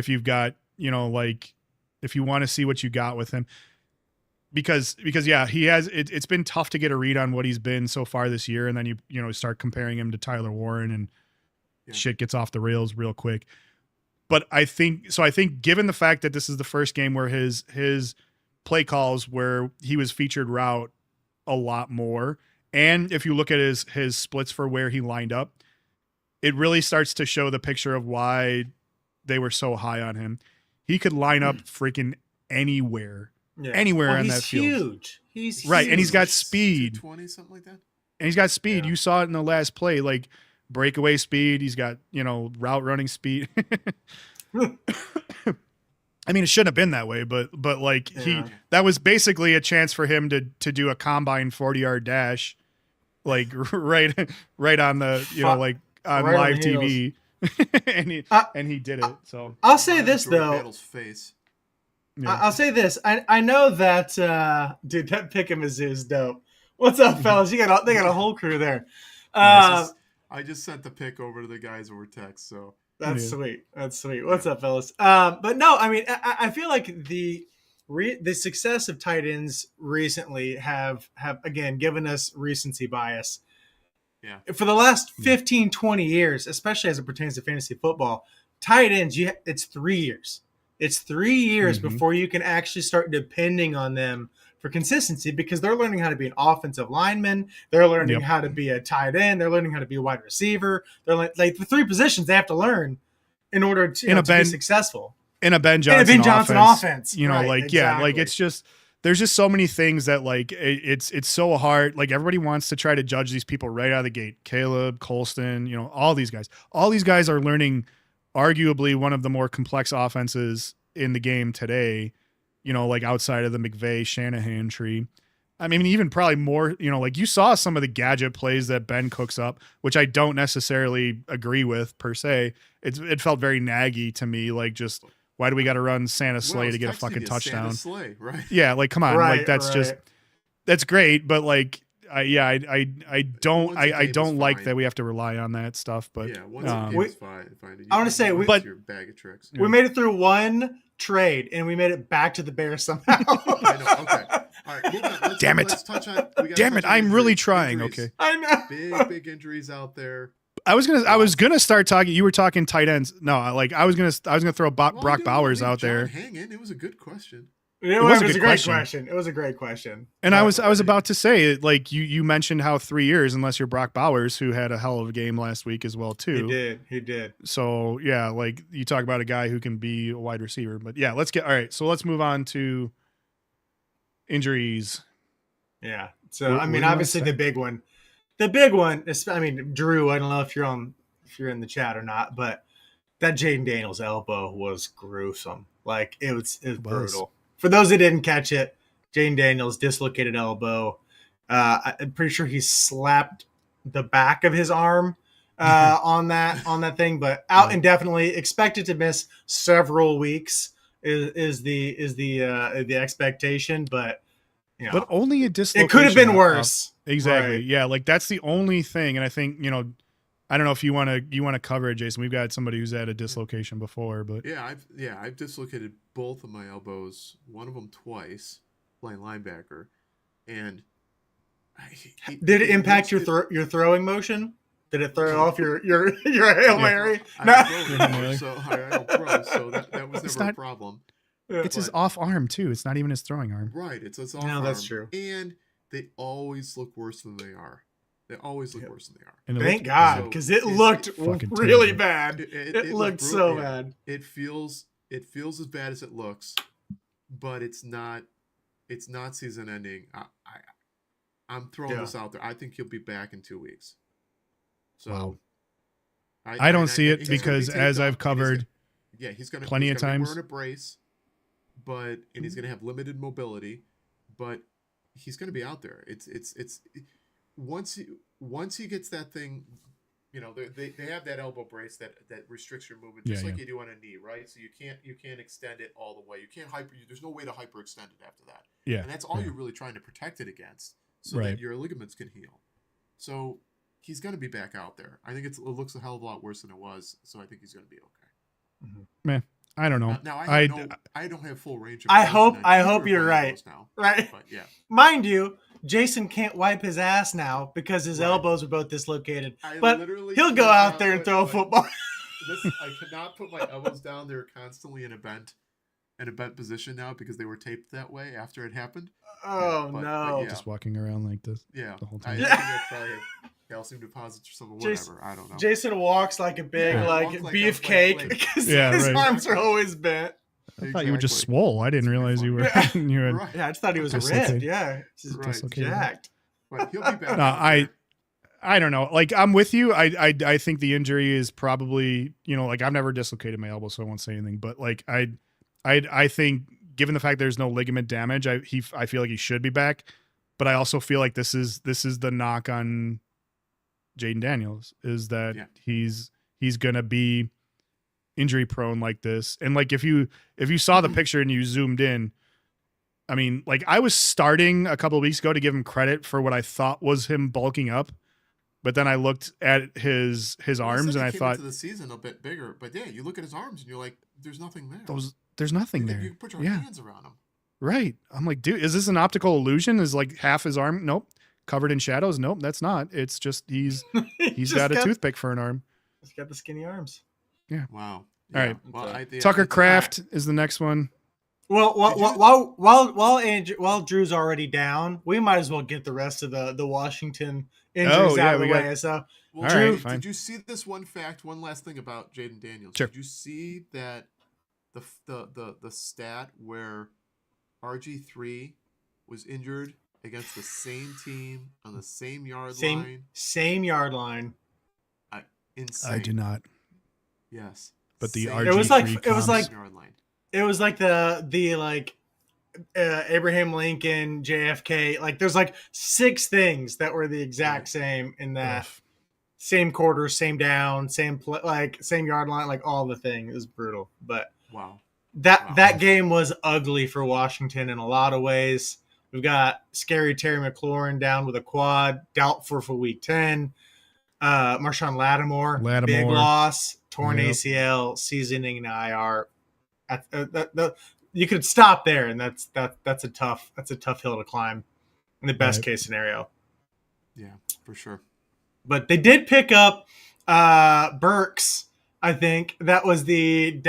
you've got, if you want to see what you got with him, because he has it's been tough to get a read on what he's been so far this year, and then you start comparing him to Tyler Warren, and shit gets off the rails real quick. But I think given the fact that this is the first game where his play calls where he was featured route a lot more, and if you look at his splits for where he lined up, it really starts to show the picture of why they were so high on him. He could line up freaking anywhere on that field. Huge. He's right, huge. and he's got speed. 220, something like that. And he's got speed. Yeah. You saw it in the last play, like breakaway speed. He's got, route running speed. I mean, it shouldn't have been that way, but like that was basically a chance for him to do a combine 40-yard dash, like right on the, like on right live on the TV. and he did it. So I'll say this Jordan though. Battle's face. yeah. I'll say this. I know that dude, that Pick'em is dope. What's up, fellas? They got a whole crew there. I just sent the pic over to the guys over text, so That's Yeah. sweet. That's sweet. What's up, fellas? But no, I mean, I feel like the success of tight ends recently have again given us recency bias. yeah. For the last 15, 20 years, especially as it pertains to fantasy football, tight ends, it's 3 years. It's 3 years before you can actually start depending on them for consistency because they're learning how to be an offensive lineman. They're learning how to be a tight end. They're learning how to be a wide receiver. They're like the 3 positions they have to learn in order to be successful. In a Ben Johnson, offense. You know, Right, like, yeah, like it's just, there's just so many things that like, it's so hard. Like everybody wants to try to judge these people right out of the gate. Caleb, Colston, you know, all these guys are learning arguably one of the more complex offenses in the game today, you know, like outside of the McVay Shanahan tree. I mean, even probably more, you know, like you saw some of the gadget plays that Ben cooks up, which I don't necessarily agree with per se. It felt very naggy to me. Like just, why do we got to run Santa Slay to get a fucking touchdown? Santa Slay, right? Yeah. Like, come on. Like that's just, that's great. But like, I don't like that we have to rely on that stuff, but yeah, once a game is fine. I want to say, but your bag of tricks. We made it through one trade and we made it back to the Bears somehow. I know. Okay. All right. Moving on. Damn it. Let's touch on. Damn it. I'm really trying. Injuries. Okay. I know. Big injuries out there. I was gonna start talking. You were talking tight ends. No, like I was gonna throw Brock Bowers out there. Hanging. It was a good question. It was a great question. It was a great question. And I was about to say, like you mentioned how 3 years, unless you're Brock Bowers, who had a hell of a game last week as well too. He did. So yeah, like you talk about a guy who can be a wide receiver. But yeah, all right. So let's move on to injuries. Yeah. So What I mean, do you obviously wanna the big one is, I mean, Drew, I don't know if you're in the chat or not, but that Jaden Daniels elbow was gruesome. Like it was brutal. For those that didn't catch it, Jaden Daniels dislocated elbow. I'm pretty sure he slapped the back of his arm on that thing, but out indefinitely, expected to miss several weeks is the expectation, but you know, But only a dislocation. it could have been worse. Exactly. Right. Yeah, like that's the only thing. And I think, you know, I don't know if you want to cover it, Jason. We've got somebody who's had a dislocation before, but I've dislocated both of my elbows. One of them twice, playing linebacker, and Did it impact your throwing motion? Did it throw off your Hail Mary? I don't throw, so that was never a problem. it's his off arm too. It's not even his throwing arm. Right, it's off No, arm. that's true. And they always look worse than they are. They always look worse than they are. And it Thank looked- God, because it looked fucking really terrible. bad. It looked so bad. It feels as bad as it looks, but it's not season ending. I'm throwing this out there. I think he'll be back in 2 weeks. So Wow. I don't see it because as I've covered he's gonna plenty of be times. wearing a brace, and he's gonna have limited mobility, but he's gonna be out there. It's once he gets that thing, you know, they have that elbow brace that restricts your movement just like you do on a knee, right? So you can't extend it all the way. You can't there's no way to hyperextend it after that. Yeah. And that's all you're really trying to protect it against, so Right. that your ligaments can heal. So he's going to be back out there. I think it looks a hell of a lot worse than it was, so I think he's going to be okay. Man, I don't know. Now I don't have full range of I motion hope on I either hope of you're my right. elbows now, Right. but yeah. Mind you, Jason can't wipe his ass now because his Right. elbows are both dislocated. I But literally he'll go cannot out there and put throw a my- football. I cannot put my elbows down. They're constantly in a bent position now because they were taped that way after it happened. Oh but no. yeah. Just walking around like this. Yeah, The whole I time. think I probably have calcium deposits or something. Jason- Whatever, I don't know. Jason walks like a big Yeah, like walks like beefcake a- because Yeah, his right. arms are always bent. I thought you were just Exactly. swole. I didn't realize you were. Yeah. you had, Right. Yeah, I just thought he was Dislocated. ripped. Yeah, just Right. dislocated. jacked. But he'll be back. No, out there. I don't know. Like I'm with you. I think the injury is probably, you know, like I've never dislocated my elbow, so I won't say anything. But like I think given the fact there's no ligament damage, I feel like he should be back. But I also feel like this is the knock on Jaden Daniels is that Yeah. he's he's gonna be injury prone like this. And like if you saw the picture and you zoomed in, I mean, like I was starting a couple of weeks ago to give him credit for what I thought was him bulking up, but then I looked at his arms and I thought into the season a bit bigger. But yeah, you look at his arms and you're like, there's nothing there. There's nothing there. You put your hands around him. Right. I'm like, dude, is this an optical illusion? Is like half his arm? Nope. Covered in shadows? Nope, that's not. It's just he's got a toothpick for an arm. He's got the skinny arms. Yeah. Wow. Yeah. All right. Well, Tucker Kraft is the next one. Well, while Drew's already down, we might as well get the rest of the Washington injuries out of the way. So, well, Drew, did you see this one fact? One last thing about Jaden Daniels. Sure. Did you see that the stat where RG3 was injured against the same team on the same yard line? Same yard line. Insane. I do not. Yes. But the Same. RG3 it was like the like Abraham Lincoln, JFK. Like there's like 6 things that were the exact same in that same quarter, same down, same same yard line, like all the things. It was brutal. But wow. That game was ugly for Washington in a lot of ways. We've got scary Terry McLaurin down with a quad, doubtful for week 10. Marshawn Lattimore, big loss, torn ACL, seasoning IR. You could stop there, and that's a tough hill to climb in the best case scenario. Yeah, for sure. But they did pick up Burks. I think that was the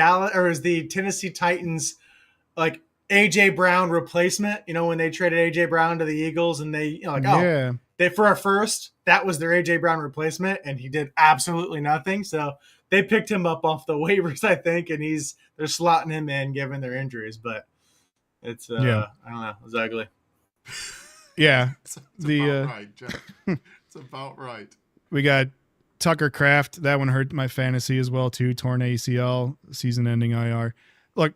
Tennessee Titans, like AJ Brown replacement. You know, when they traded AJ Brown to the Eagles, and they they for our first, that was their AJ Brown replacement, and he did absolutely nothing. So they picked him up off the waivers, I think, and they're slotting him in given their injuries. But it's I don't know, it was ugly. Yeah, it's about right, Jeff. It's about right. We got Tucker Kraft. That one hurt my fantasy as well too. Torn ACL, season-ending IR. Look,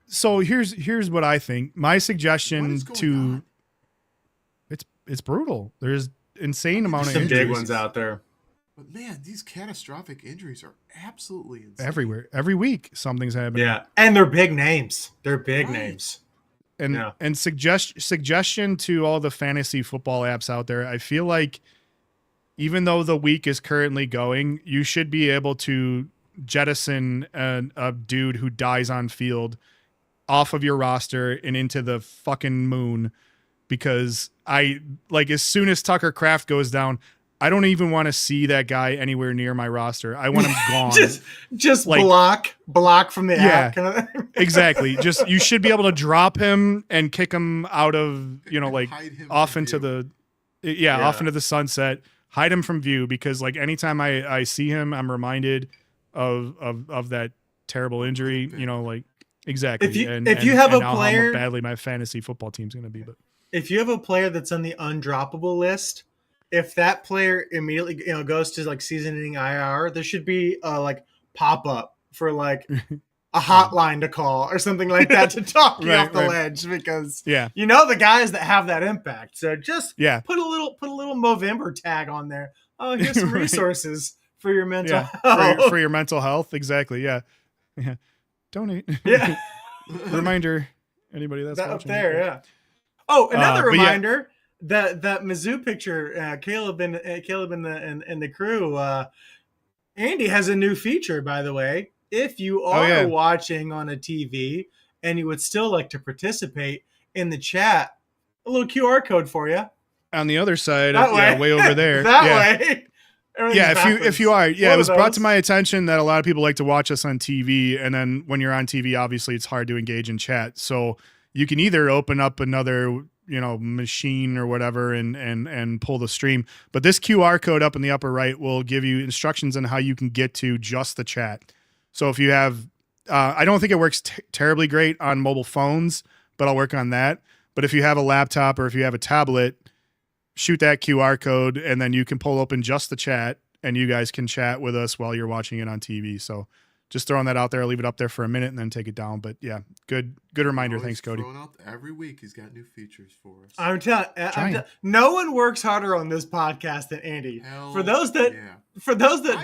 so here's what I think. My suggestion to it's brutal. There's insane amount of some injuries. big ones out there. But man, these catastrophic injuries are absolutely insane. Everywhere. Every week something's happening. Yeah, and they're big names. They're big names. And suggestion to all the fantasy football apps out there. I feel like even though the week is currently going, you should be able to jettison a dude who dies on field off of your roster and into the fucking moon, because as soon as Tucker Kraft goes down, I don't even want to see that guy anywhere near my roster. I want him gone. just like, block from the app. Kind of thing. Exactly. Just you should be able to drop him and kick him out of, off into off into the sunset, hide him from view, because like anytime I see him, I'm reminded of that terrible injury, exactly. If you have a player, how badly my fantasy football team's going to be, but if you have a player that's on the undroppable list, if that player immediately goes to like season-ending IR, there should be a pop up for like a hotline to call or something like that to talk you off the ledge, because the guys that have that impact. So just put a little Movember tag on there. Oh, here's some resources for your mental health. For your mental health, exactly. Yeah. Donate. Yeah. Reminder, anybody that's that watching up there. Yeah. Oh, another reminder. That Mizzou picture, Caleb and the crew. Andy has a new feature, by the way. If you are watching on a TV and you would still like to participate in the chat, a little QR code for you on the other side, way over there. way. If you are, it was brought to my attention that a lot of people like to watch us on TV, and then when you're on TV, obviously it's hard to engage in chat. So you can either open up another machine or whatever and pull the stream, but this QR code up in the upper right will give you instructions on how you can get to just the chat. So if you have I don't think it works terribly great on mobile phones, but I'll work on that. But if you have a laptop or if you have a tablet, shoot that QR code and then you can pull open just the chat and you guys can chat with us while you're watching it on TV. So just throwing that out there. I'll leave it up there for a minute and then take it down. But yeah, good reminder. Thanks, Cody. Throwing out every week, he's got new features for us. I'm telling, no one works harder on this podcast than Andy. For those that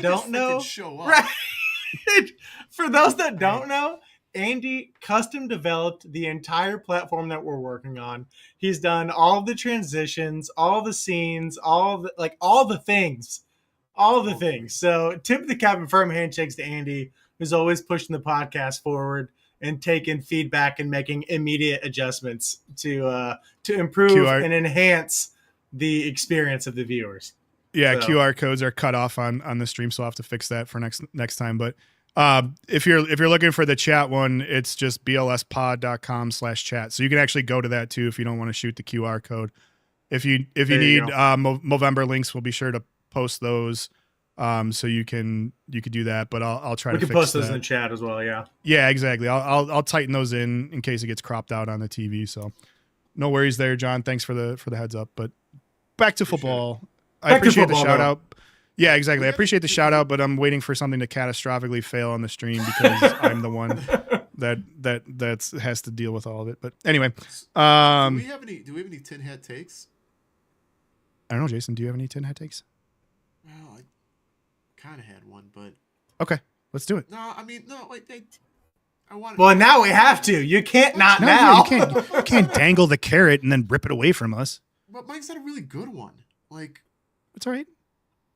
don't know, show up. Right? For those that don't know, Andy custom developed the entire platform that we're working on. He's done all of the transitions, all the scenes, all the things. So tip the cap and firm handshakes to Andy, who's always pushing the podcast forward and taking feedback and making immediate adjustments to improve and enhance the experience of the viewers. Yeah, so. QR codes are cut off on the stream, so I'll have to fix that for next time. But if you're looking for the chat one, it's just blspod.com/chat. So you can actually go to that too if you don't want to shoot the QR code. If you need Movember links, we'll be sure to post those. So you could do that, but I'll try to fix that. We can post those in the chat as well. Yeah. Yeah, exactly. I'll tighten those in case it gets cropped out on the TV. So no worries there, John. Thanks for the heads up. But back to football. I appreciate the shout out. Yeah, exactly. I appreciate the shout out, but I'm waiting for something to catastrophically fail on the stream because I'm the one that has to deal with all of it. But anyway, do we have any tin hat takes? I don't know, Jason. Do you have any tin hat takes? Well, I kind of had one, but okay, let's do it. No, I mean, no, like I want. Well, now we have to. You can't not no, now. You can't dangle the carrot and then rip it away from us. But Mike's had a really good one. Like, it's all right.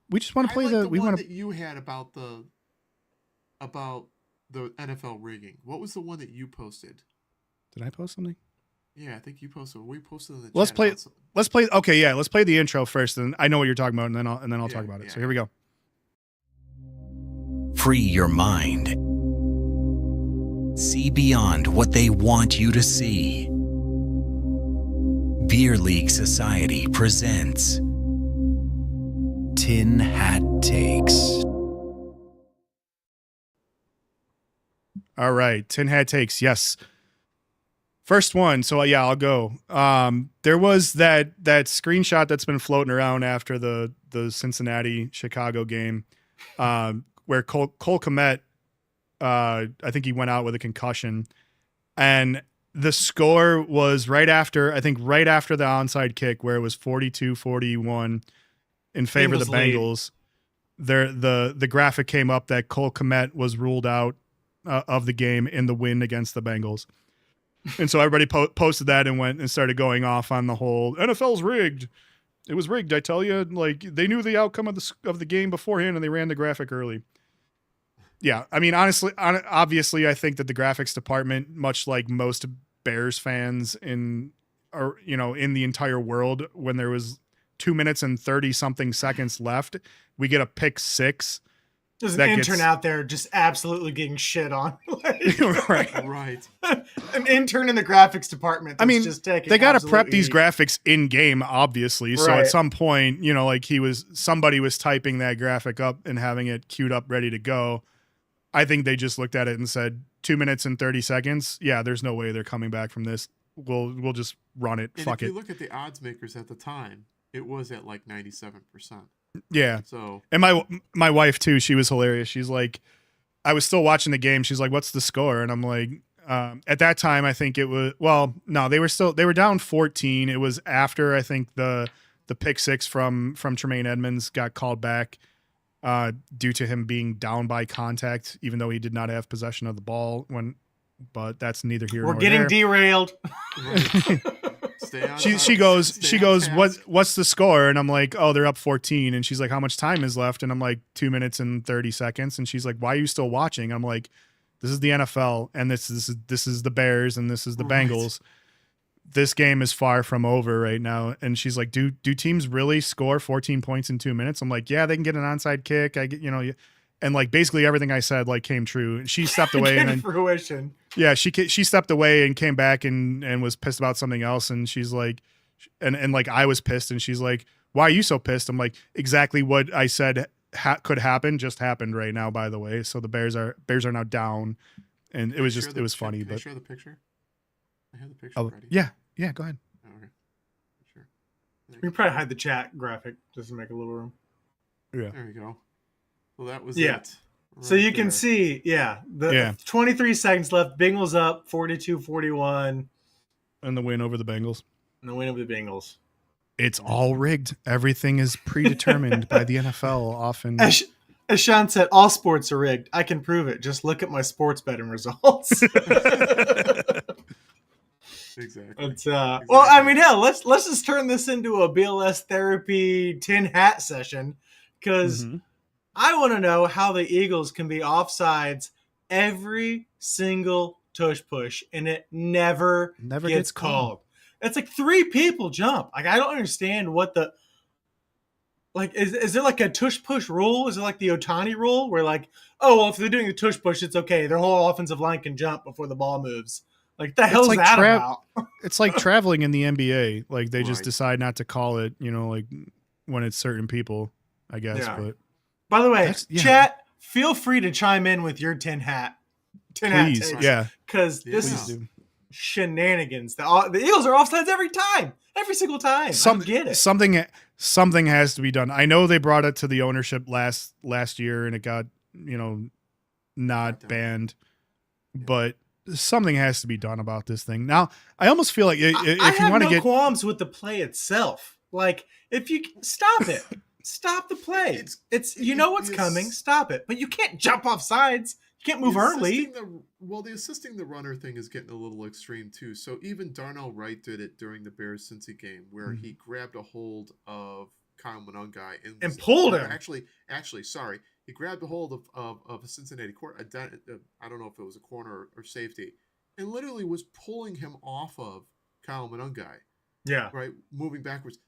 We just want to play the one that you had about the NFL rigging. What was the one that you posted? Did I post something? Yeah, I think you posted. We posted in the chat. Let's play. Okay, yeah, let's play the intro first, and I know what you're talking about, and then I'll talk about it. So here we go. Free your mind. See beyond what they want you to see. Beer League Society presents Tin Hat Takes. All right, Tin Hat Takes. Yes. First one. So yeah, I'll go. There was that screenshot that's been floating around after the Cincinnati Chicago game, where Cole Kmet, I think he went out with a concussion, and the score was right after the onside kick, where it was 42-41 in favor of the Bengals. The graphic came up that Cole Kmet was ruled out of the game in the win against the Bengals. And so everybody posted that and went and started going off on the whole NFL's rigged. It was rigged, I tell you. Like, they knew the outcome of the game beforehand and they ran the graphic early. Yeah, I mean, obviously, I think that the graphics department, much like most Bears fans in the entire world, when there was 2 minutes and 30 something seconds left, we get a pick six. There's an intern out there just absolutely getting shit on. Right. An intern in the graphics department. That's just taking they got to prep these graphics in game, obviously. So at some point, somebody was typing that graphic up and having it queued up, ready to go. I think they just looked at it and said 2 minutes and 30 seconds. Yeah, there's no way they're coming back from this. We'll just run it. Fuck it. If you look at the odds makers at the time, it was at like 97%. Yeah. So, and my wife too, she was hilarious. She's like, I was still watching the game. She's like, "What's the score?" And I'm like, at that time, I think it was, they were down 14. It was after, I think, the pick six from Tremaine Edmonds got called back due to him being down by contact, even though he did not have possession of the ball but that's neither here nor there. We're getting derailed. She goes, what's the score? And I'm like, oh, they're up 14. And she's like, how much time is left? And I'm like, 2 minutes and 30 seconds. And she's like, why are you still watching? I'm like, this is the NFL, and this is the Bears, and this is the Bengals. This game is far from over right now. And she's like, do teams really score 14 points in 2 minutes? I'm like, yeah, they can get an onside kick. And like basically everything I said like came true. She stepped away and then fruition. Yeah, she stepped away and came back and was pissed about something else. And she's like, and like I was pissed, and she's like, why are you so pissed? I'm like, exactly what I said could happen just happened right now. By the way, so the Bears are now down, and it was funny. Can but I share the picture? I have the picture ready. Yeah, go ahead. Oh, okay, sure. We can probably hide the chat graphic just to make a little room. Yeah, there you go. Well, that was it So you can see, the 23 seconds left. Bengals up 42-41. And the win over the Bengals. And the win over the Bengals. It's all rigged. Everything is predetermined by the NFL often. As Sean said, all sports are rigged. I can prove it. Just look at my sports betting results. Exactly. Well, I mean, hell, let's just turn this into a BLS therapy tin hat session, because I want to know how the Eagles can be offsides every single tush push and it never gets called. It's like 3 people jump. Like, I don't understand what the is there like a tush push rule? Is it like the Otani rule where like, oh well, if they're doing the tush push, it's okay. Their whole offensive line can jump before the ball moves. Like, the hell's like that about? It's like traveling in the NBA. Like, they just decide not to call it, like when it's certain people, I guess. Yeah. But by the way, chat, feel free to chime in with your tin hat please, takes, because this is shenanigans. The Eagles are offsides every single time. I get it. Something has to be done. I know they brought it to the ownership last year and it got not banned, but something has to be done about this thing. Now, I almost feel like if you want to get qualms with the play itself, like if you stop it, stop the play. It's what's coming. Stop it, but you can't jump off sides. You can't move early. The assisting the runner thing is getting a little extreme too. So even Darnell Wright did it during the Bears Cincy game, where he grabbed a hold of Kyle Monungai and pulled him. Actually, sorry. He grabbed a hold of a Cincinnati I don't know if it was a corner or safety, and literally was pulling him off of Kyle Monungai. Yeah. Right? Moving backwards.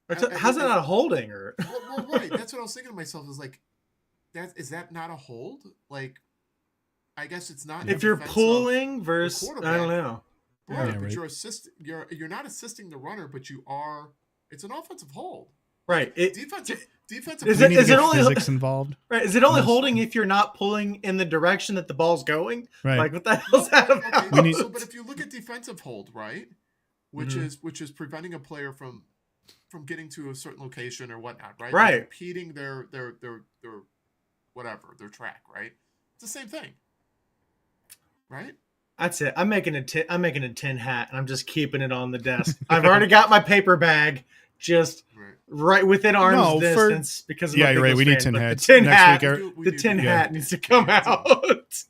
How's that not a holding? Or well, right. That's what I was thinking to myself. Is like, is that not a hold? Like, I guess it's not. If you're pulling versus, I don't know. Right, Yeah, but right. you're not assisting the runner, but you are. It's an offensive hold. Right. Defensive. Is it only physics involved? Right. Is it only holding if you're not pulling in the direction that the ball's going? Right. Like, what the hell's that about? Okay, but if you look at defensive hold, right, which is preventing a player from getting to a certain location or whatnot, right? Right. They're impeding their whatever, their track, right? It's the same thing, right? That's it. I'm making a tin hat, and I'm just keeping it on the desk. I've already got my paper bag, just right within arm's distance because of you're right. We need tin hats. The tin hat needs to come out.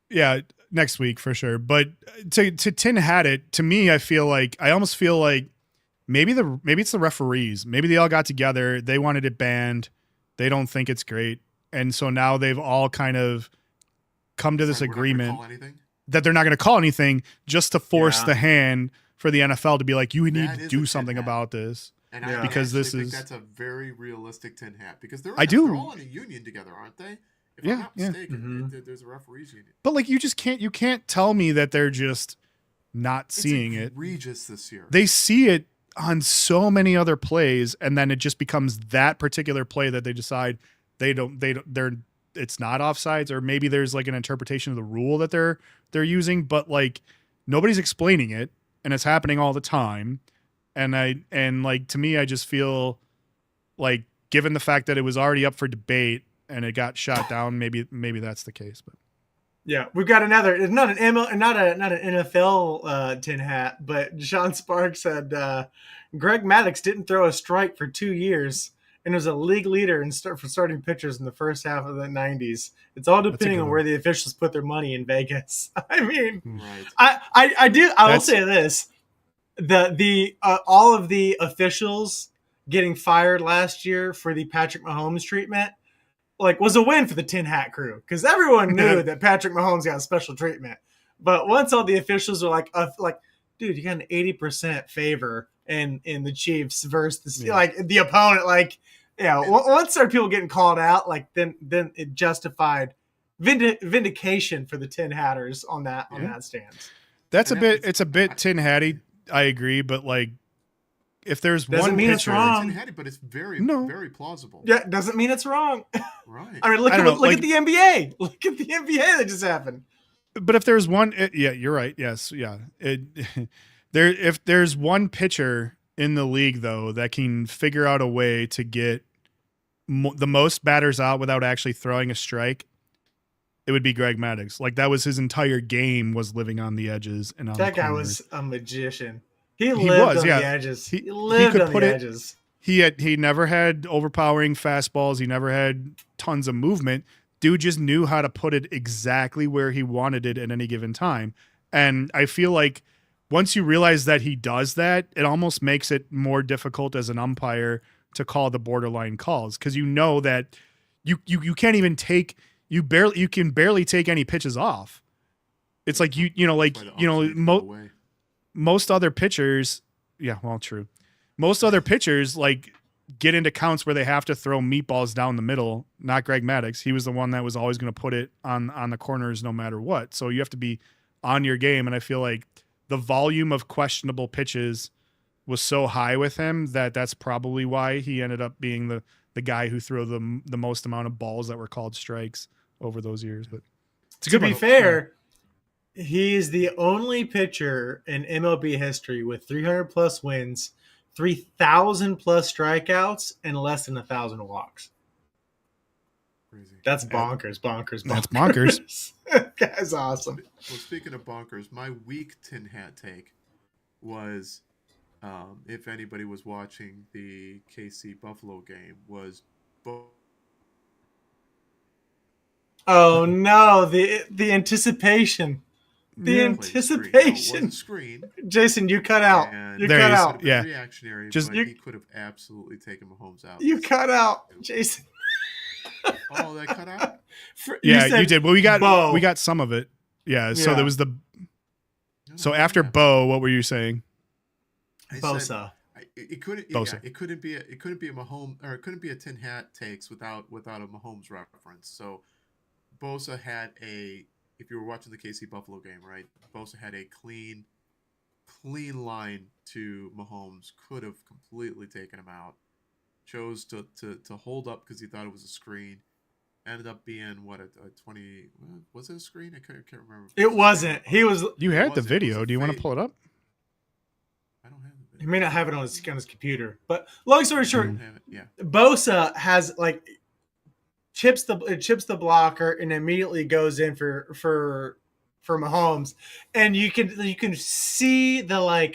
Yeah, next week for sure. But to tin hat it, to me, I almost feel like maybe it's the referees. Maybe they all got together. They wanted it banned. They don't think it's great, and so now they've all kind of come to this agreement that they're not going to call anything, just to force the hand for the NFL to be like, you need to do something about this. And I because think that's a very realistic tin hat, because they're all in a union together, aren't they? If I'm not mistaken, there's a referees union. But like, you can't tell me that they're just not seeing it. It's egregious this year. They see it on so many other plays, and then it just becomes that particular play that they decide it's not offsides, or maybe there's like an interpretation of the rule that they're using, but like nobody's explaining it, and it's happening all the time. And like, to me, I just feel like, given the fact that it was already up for debate and it got shot down, maybe that's the case. But yeah, we've got another. It's not an NFL tin hat, but Sean Sparks said Greg Maddux didn't throw a strike for 2 years and was a league leader for starting pitchers in the first half of the 90s. It's all depending on where the officials put their money in Vegas. I mean, I will say this. The all of the officials getting fired last year for the Patrick Mahomes treatment, like, was a win for the tin hat crew, because everyone knew that Patrick Mahomes got special treatment. But once all the officials are like, dude, you got an 80% favor in the Chiefs versus the opponent, once there are people getting called out, like, then it justified vindication for the tin hatters on that stance. It's a bit tin hatty. I agree, but like, if there's doesn't mean it's wrong, but it's very plausible. Yeah, doesn't mean it's wrong. Right. I mean, look at the NBA. Look at the NBA that just happened. But if there's one, you're right. Yes, yeah. If there's one pitcher in the league though that can figure out a way to get the most batters out without actually throwing a strike, it would be Greg Maddux. Like that was his entire game, was living on the edges and on That the guy corners. was a magician. He lived on the edges. He lived could on put the it- edges. He never had overpowering fastballs. He never had tons of movement. Dude just knew how to put it exactly where he wanted it at any given time. And I feel like once you realize that he does that, it almost makes it more difficult as an umpire to call the borderline calls, because you know that you can't even take you can barely take any pitches off. It's like most other pitchers, yeah, well, true. Most other pitchers like get into counts where they have to throw meatballs down the middle. Not Greg Maddux. He was the one that was always going to put it on the corners no matter what. So you have to be on your game. And I feel like the volume of questionable pitches was so high with him that that's probably why he ended up being the guy who threw the most amount of balls that were called strikes over those years. But it's a good To be one. fair, he is the only pitcher in MLB history with 300 plus wins, 3,000 plus strikeouts, and less than 1,000 walks. Crazy. That's bonkers. That's bonkers. That guy's awesome. Well, speaking of bonkers, my weak tin hat take was, if anybody was watching the KC Buffalo game, was Oh no, the anticipation. The anticipation. Screen. Jason, you cut out. And You There cut he is. out. Yeah. Reactionary, Just- but he could have absolutely taken Mahomes out. You cut out, Jason. Oh, that cut out? Yeah, said you did. Well, we Bo. got some of it. Yeah. So Yeah. there was so after Bo, what were you saying? I said, Bosa. it couldn't. Bosa. Yeah, it couldn't be a Mahomes, or it couldn't be a tin hat takes without a Mahomes reference. So Bosa had if you were watching the KC Buffalo game, right? Bosa had a clean line to Mahomes. Could have completely taken him out. Chose to hold up because he thought it was a screen. Ended up being what, a 20? Was it a screen? I can't remember. It wasn't. He was. You had the It was video. a Do you want to fake. pull it up? I don't have the He video. may not have it on his computer, but long story I short, don't have it. Yeah. Bosa has chips the blocker and immediately goes in for Mahomes, and you can see the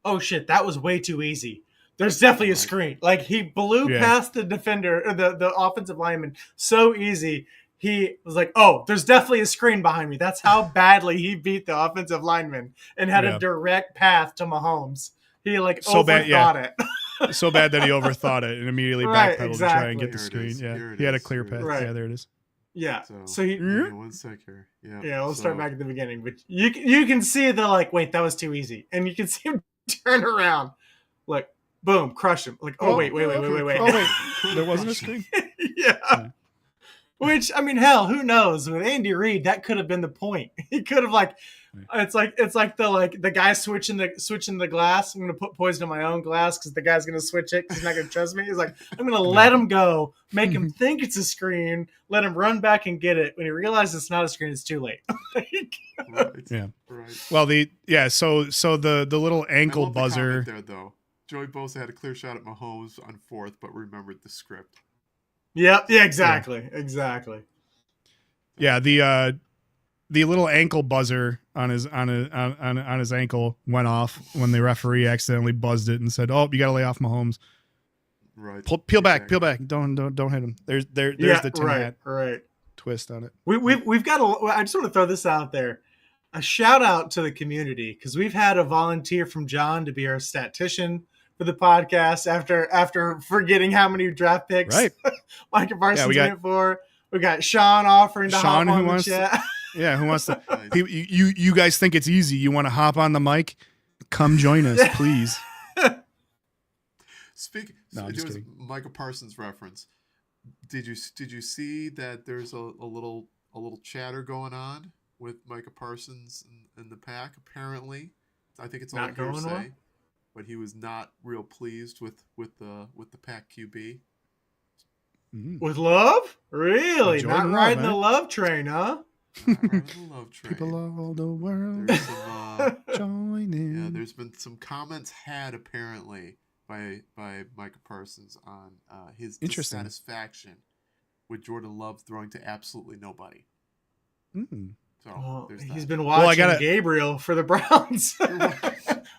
oh shit, that was way too easy. There's definitely a screen. Like he blew past the defender, or the offensive lineman so easy. He was like, "Oh, there's definitely a screen behind me." That's how badly he beat the offensive lineman and had a direct path to Mahomes. He So bad, overthought it. So bad that he overthought it and immediately Right, backpedaled to try and exactly. get the Here it screen. is. Yeah, Here it he had a is. clear Here it path. is. Right. Yeah, there it is. Yeah. So, So he. okay, one sec here. Yeah. Yeah, we'll start back at the beginning. But you can see the wait, that was too easy, and you can see him turn around, boom, crush him. Oh, Wait. Oh wait, there wasn't a screen. Yeah. Which, I mean, hell, who knows? With Andy Reid, that could have been the point. He could have it's like the guy switching the glass. I'm gonna put poison in my own glass because the guy's gonna switch it because he's not gonna trust me. He's like, I'm gonna let him go, make him think it's a screen, let him run back and get it. When he realizes it's not a screen, it's too late. Right. Yeah. Right. Well, so the little ankle I love the buzzer. comment there, though. Joey Bosa had a clear shot at Mahomes on fourth, but remembered the script. Yeah, exactly. Yeah, the little ankle buzzer on his ankle went off when the referee accidentally buzzed it and said, "Oh, you got to lay off Mahomes." Right. Peel back. Don't hit him. There's the tin hat right. twist on it. We've got I just want to throw this out there. A shout out to the community, because we've had a volunteer from John to be our statistician for the podcast after forgetting how many draft picks Micah Parsons went for. We got Sean offering to hop on the chat. Yeah, who wants to? You guys think it's easy? You want to hop on the mic? Come join us, please. No, I'm just kidding. Michael Parsons reference. Did you see that there's a little chatter going on with Micah Parsons and the pack? Apparently, I think it's all Not going hearsay, well? but he was not real pleased with the pack QB. With Love? Really? Not Jordan Love, riding eh? the Love train, huh? Not riding the love train. People all the world There's some, join in. yeah, there's been some comments had apparently by Micah Parsons on his Interesting. dissatisfaction with Jordan Love throwing to absolutely nobody. Mm. So Well, there's he's that. been watching gotta- Gabriel for the Browns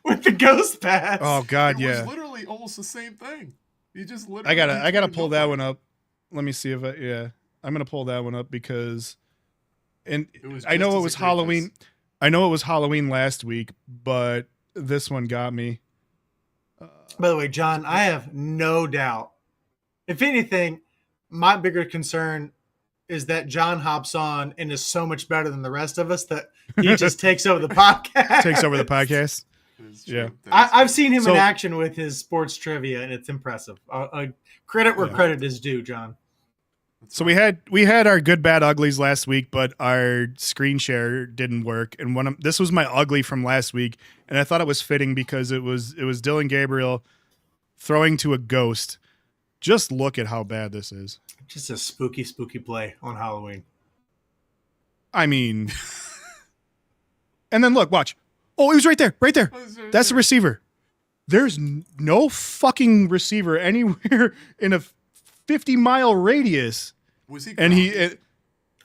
with the ghost pass. Oh God, It was yeah. literally almost the same thing. You just literally. I gotta retweeted pull that nobody. one up. Let me see if I'm gonna pull that one up because, and It was I know just it as was egregious. Halloween. I know it was Halloween last week, but this one got me. By the way, John, I have no doubt. If anything, my bigger concern is that John hops on and is so much better than the rest of us that he just takes over the podcast. Takes over the podcast. It is Yeah. true. That is I've true. seen him So- in action with his sports trivia, and it's impressive. Credit where Yeah. credit is due, John. That's So fine. we had our good bad uglies last week, but our screen share didn't work. And this was my ugly from last week, and I thought it was fitting because it was Dylan Gabriel throwing to a ghost. Just look at how bad this is. Just a spooky, spooky play on Halloween. I mean, and then look, watch. Oh, he was right there, right there. That's the receiver. There's no fucking receiver anywhere in a 50-mile radius, Was he? and grounded?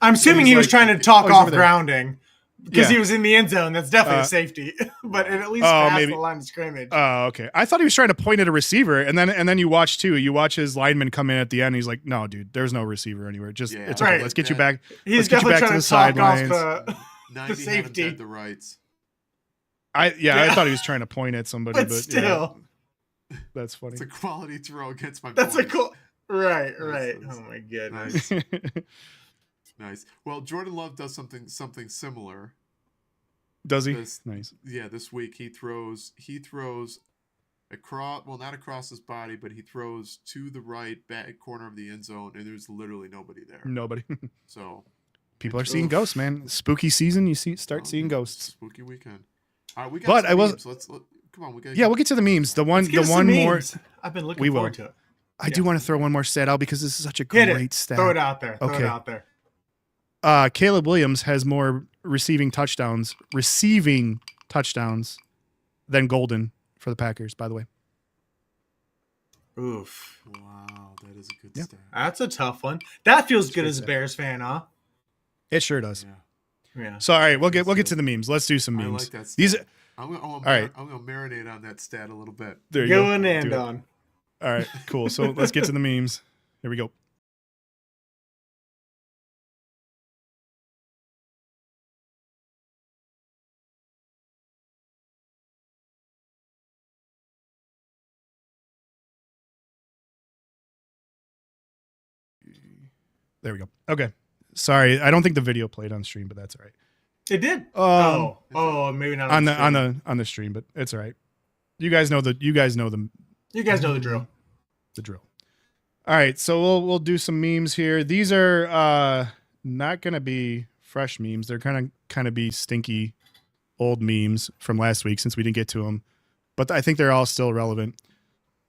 I'm assuming he's he was like- trying to talk he's off over there. grounding because Yeah. he was in the end zone. That's definitely Uh, a safety, but it at least oh, passed maybe. the line of scrimmage. Oh, okay. I thought he was trying to point at a receiver, and then you watch too. You watch his lineman come in at the end. And he's like, "No, dude, there's no receiver anywhere. Just Yeah. it's okay. Right. Let's get you That- back. He's let's get you definitely back to trying the to talk off sidelines." the 90 had him safety. dead to rights. I Yeah. thought he was trying to point at somebody, but but still, yeah, that's funny. It's a quality throw against my. that's a boys. cool. Right. Nice. Oh my goodness. Nice, nice. Well, Jordan Love does something similar. Does he? This- Nice. Yeah, this week he throws across, well, not across his body, but he throws to the right back corner of the end zone, and there's literally nobody there. Nobody. So People are seeing ghosts, man. Spooky season. You start seeing ghosts. Spooky weekend. All right, we got. But some I was- memes. Come on, we got. Yeah, we'll get to the memes. The one, Let's get the us one some more. memes. I've been looking We will. forward to it. I do want to throw one more stat out because this is such a Hit great it. stat. Throw it out there. Throw it Okay. out there. Caleb Williams has more receiving touchdowns than Golden for the Packers, by the way. Oof. Wow, that is a good Yeah. stat. That's a tough one. That feels good great as a stat. Bears fan, huh? It sure does. Yeah, Yeah. So all right, we'll get to the memes. Let's do some I memes. like that. Stat. These I'm gonna, All right. I'm gonna marinate on that stat a little bit. there you go. Going Do and it. on. All right, cool. So let's get to the memes. Here we go. There we go. Okay. Sorry, I don't think the video played on stream, but that's all right. It did. Um, Maybe not on stream. the stream, but it's all right. You guys know the You guys know the drill. All right, so we'll do some memes here. These are not gonna be fresh memes. They're kind of be stinky old memes from last week since we didn't get to them, but I think they're all still relevant.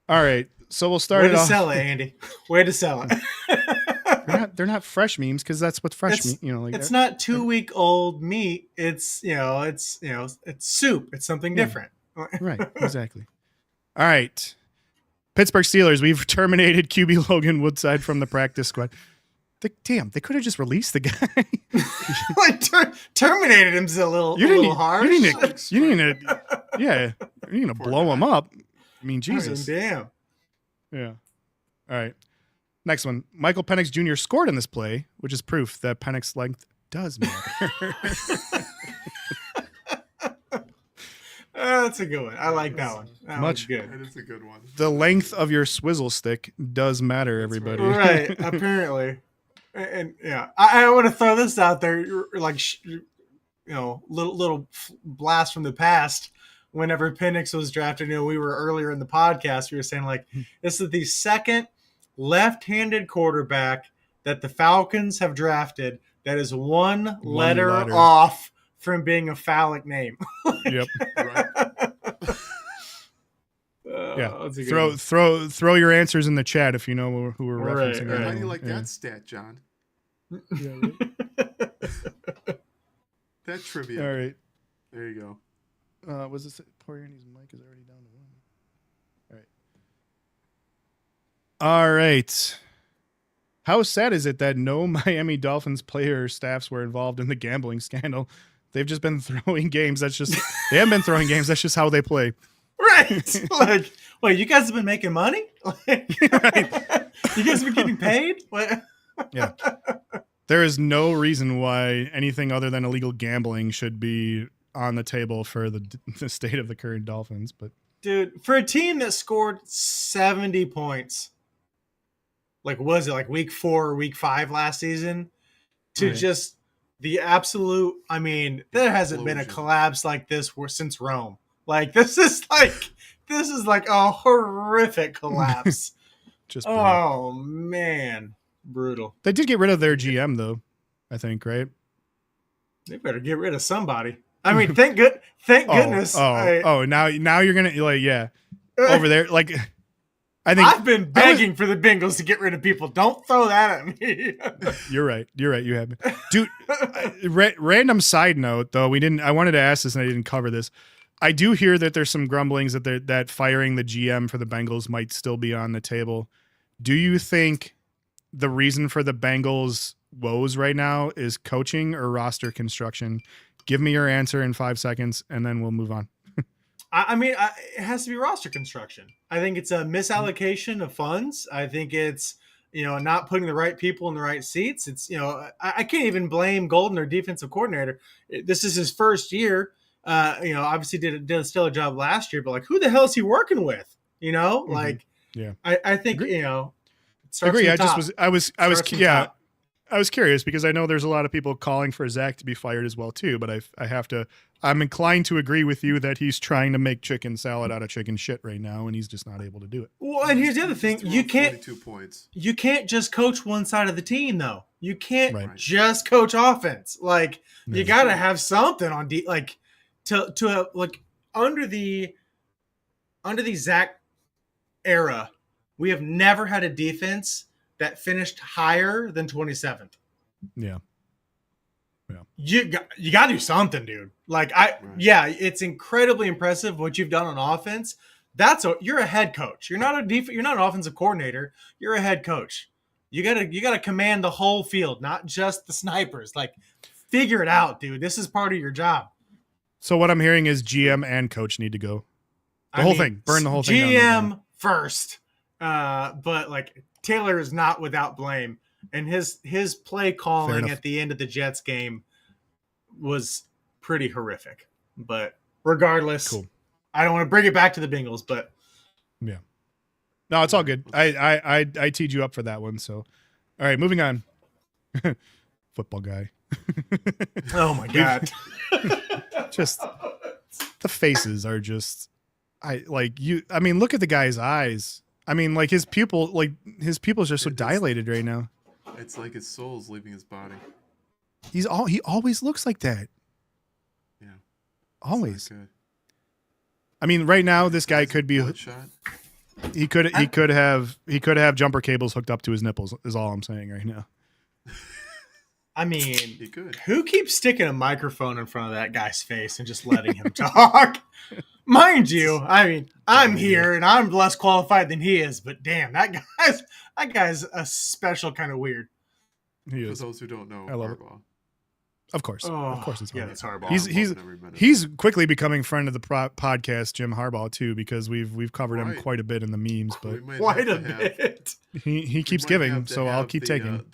All right, so we'll start Way it to off. sell it, Andy. Way to sell it. They're not fresh memes because that's what fresh It's- mean. Like It's not 2-week-old meat. It's it's soup. It's something Yeah. different. right, exactly. All right, Pittsburgh Steelers. We've terminated QB Logan Woodside from the practice squad. They could have just released the guy. Like terminated him's a little harsh. You didn't to blow him up. I mean, Jesus. Damn. Yeah. All right. Next one. Michael Penix Jr. scored in this play, which is proof that Penix's length does matter. That's a good one. I like that one. That Much- one's good. That is a good one. The length of your swizzle stick does matter, everybody. Right. Apparently. And yeah, I want to throw this out there, like little blast from the past. Whenever Penix was drafted, we were earlier in the podcast. We were saying like this is the second left-handed quarterback that the Falcons have drafted that is one letter off from being a phallic name. Yep. Right. Yeah. That's a good Throw your answers in the chat if you know who we're Right, referencing. right. How do you like Yeah. that stat, John? That trivia. All right. There you go. Was this poor Andy's mic is already down to 1? All right. How sad is it that no Miami Dolphins player staffs were involved in the gambling scandal? They've just been throwing games. They haven't been throwing games. That's just how they play. Right. Like, wait, you guys have been making money? Like, you guys have been getting paid? What? Yeah. There is no reason why anything other than illegal gambling should be on the table for the state of the current Dolphins. But Dude, for a team that scored 70 points, like was it like week 4 or week 5 last season, to just the absolute, I mean, there hasn't been a collapse like this since Rome. Like this is like a horrific collapse. just oh man, brutal. They did get rid of their GM though, I think, right? They better get rid of somebody. I mean, thank goodness. Now you're gonna over there. Like, I think I've been begging for the Bengals to get rid of people. Don't throw that at me. You're right. You have been, dude. Random side note though, I wanted to ask this and I didn't cover this. I do hear that there's some grumblings that firing the GM for the Bengals might still be on the table. Do you think the reason for the Bengals' woes right now is coaching or roster construction? Give me your answer in 5 seconds, and then we'll move on. I mean, it has to be roster construction. I think it's a misallocation of funds. I think it's, not putting the right people in the right seats. It's, I can't even blame Golden, their defensive coordinator. This is his first year. Obviously did a stellar job last year, but like, who the hell is he working with? Like, yeah, I think, agree. Agree. I was curious because I know there's a lot of people calling for Zach to be fired as well too, but I'm inclined to agree with you that he's trying to make chicken salad out of chicken shit right now, and he's just not able to do it. Well, and here's the other thing: you can't 42 points. You can't just coach one side of the team, though. You can't just coach offense. Like you got to have something on under the Zach era, we have never had a defense that finished higher than 27th. Yeah. You got to do something, dude. Like it's incredibly impressive what you've done on offense. You're a head coach. You're not you're not an offensive coordinator. You're a head coach. You got to command the whole field, not just the snipers. Like figure it out, dude. This is part of your job. So what I'm hearing is GM and coach need to go. The whole thing. Burn the whole thing down. GM first. But like Taylor is not without blame, and his play calling at the end of the Jets game was pretty horrific. But regardless, cool. I don't want to bring it back to the Bengals, but yeah, no, it's all good. I teed you up for that one. So, all right, moving on. Football guy. Oh my God. Just the faces are just, I mean, look at the guy's eyes. I mean, like his pupils are so dilated right now. It's like his soul's leaving his body. He always looks like that. Yeah. Always. I mean, right now this guy could be he could have jumper cables hooked up to his nipples is all I'm saying right now. I mean, who keeps sticking a microphone in front of that guy's face and just letting him talk? Mind you, I mean, I'm here and I'm less qualified than he is, but damn, that guy's a special kind of weird. He is. For those who don't know, I love Harbaugh. it. Of course, it's Harbaugh. Yeah, that's Harbaugh. He's quickly becoming friend of the podcast, Jim Harbaugh too, because we've covered him quite a bit in the memes, but quite a bit. He keeps giving, so I'll keep taking.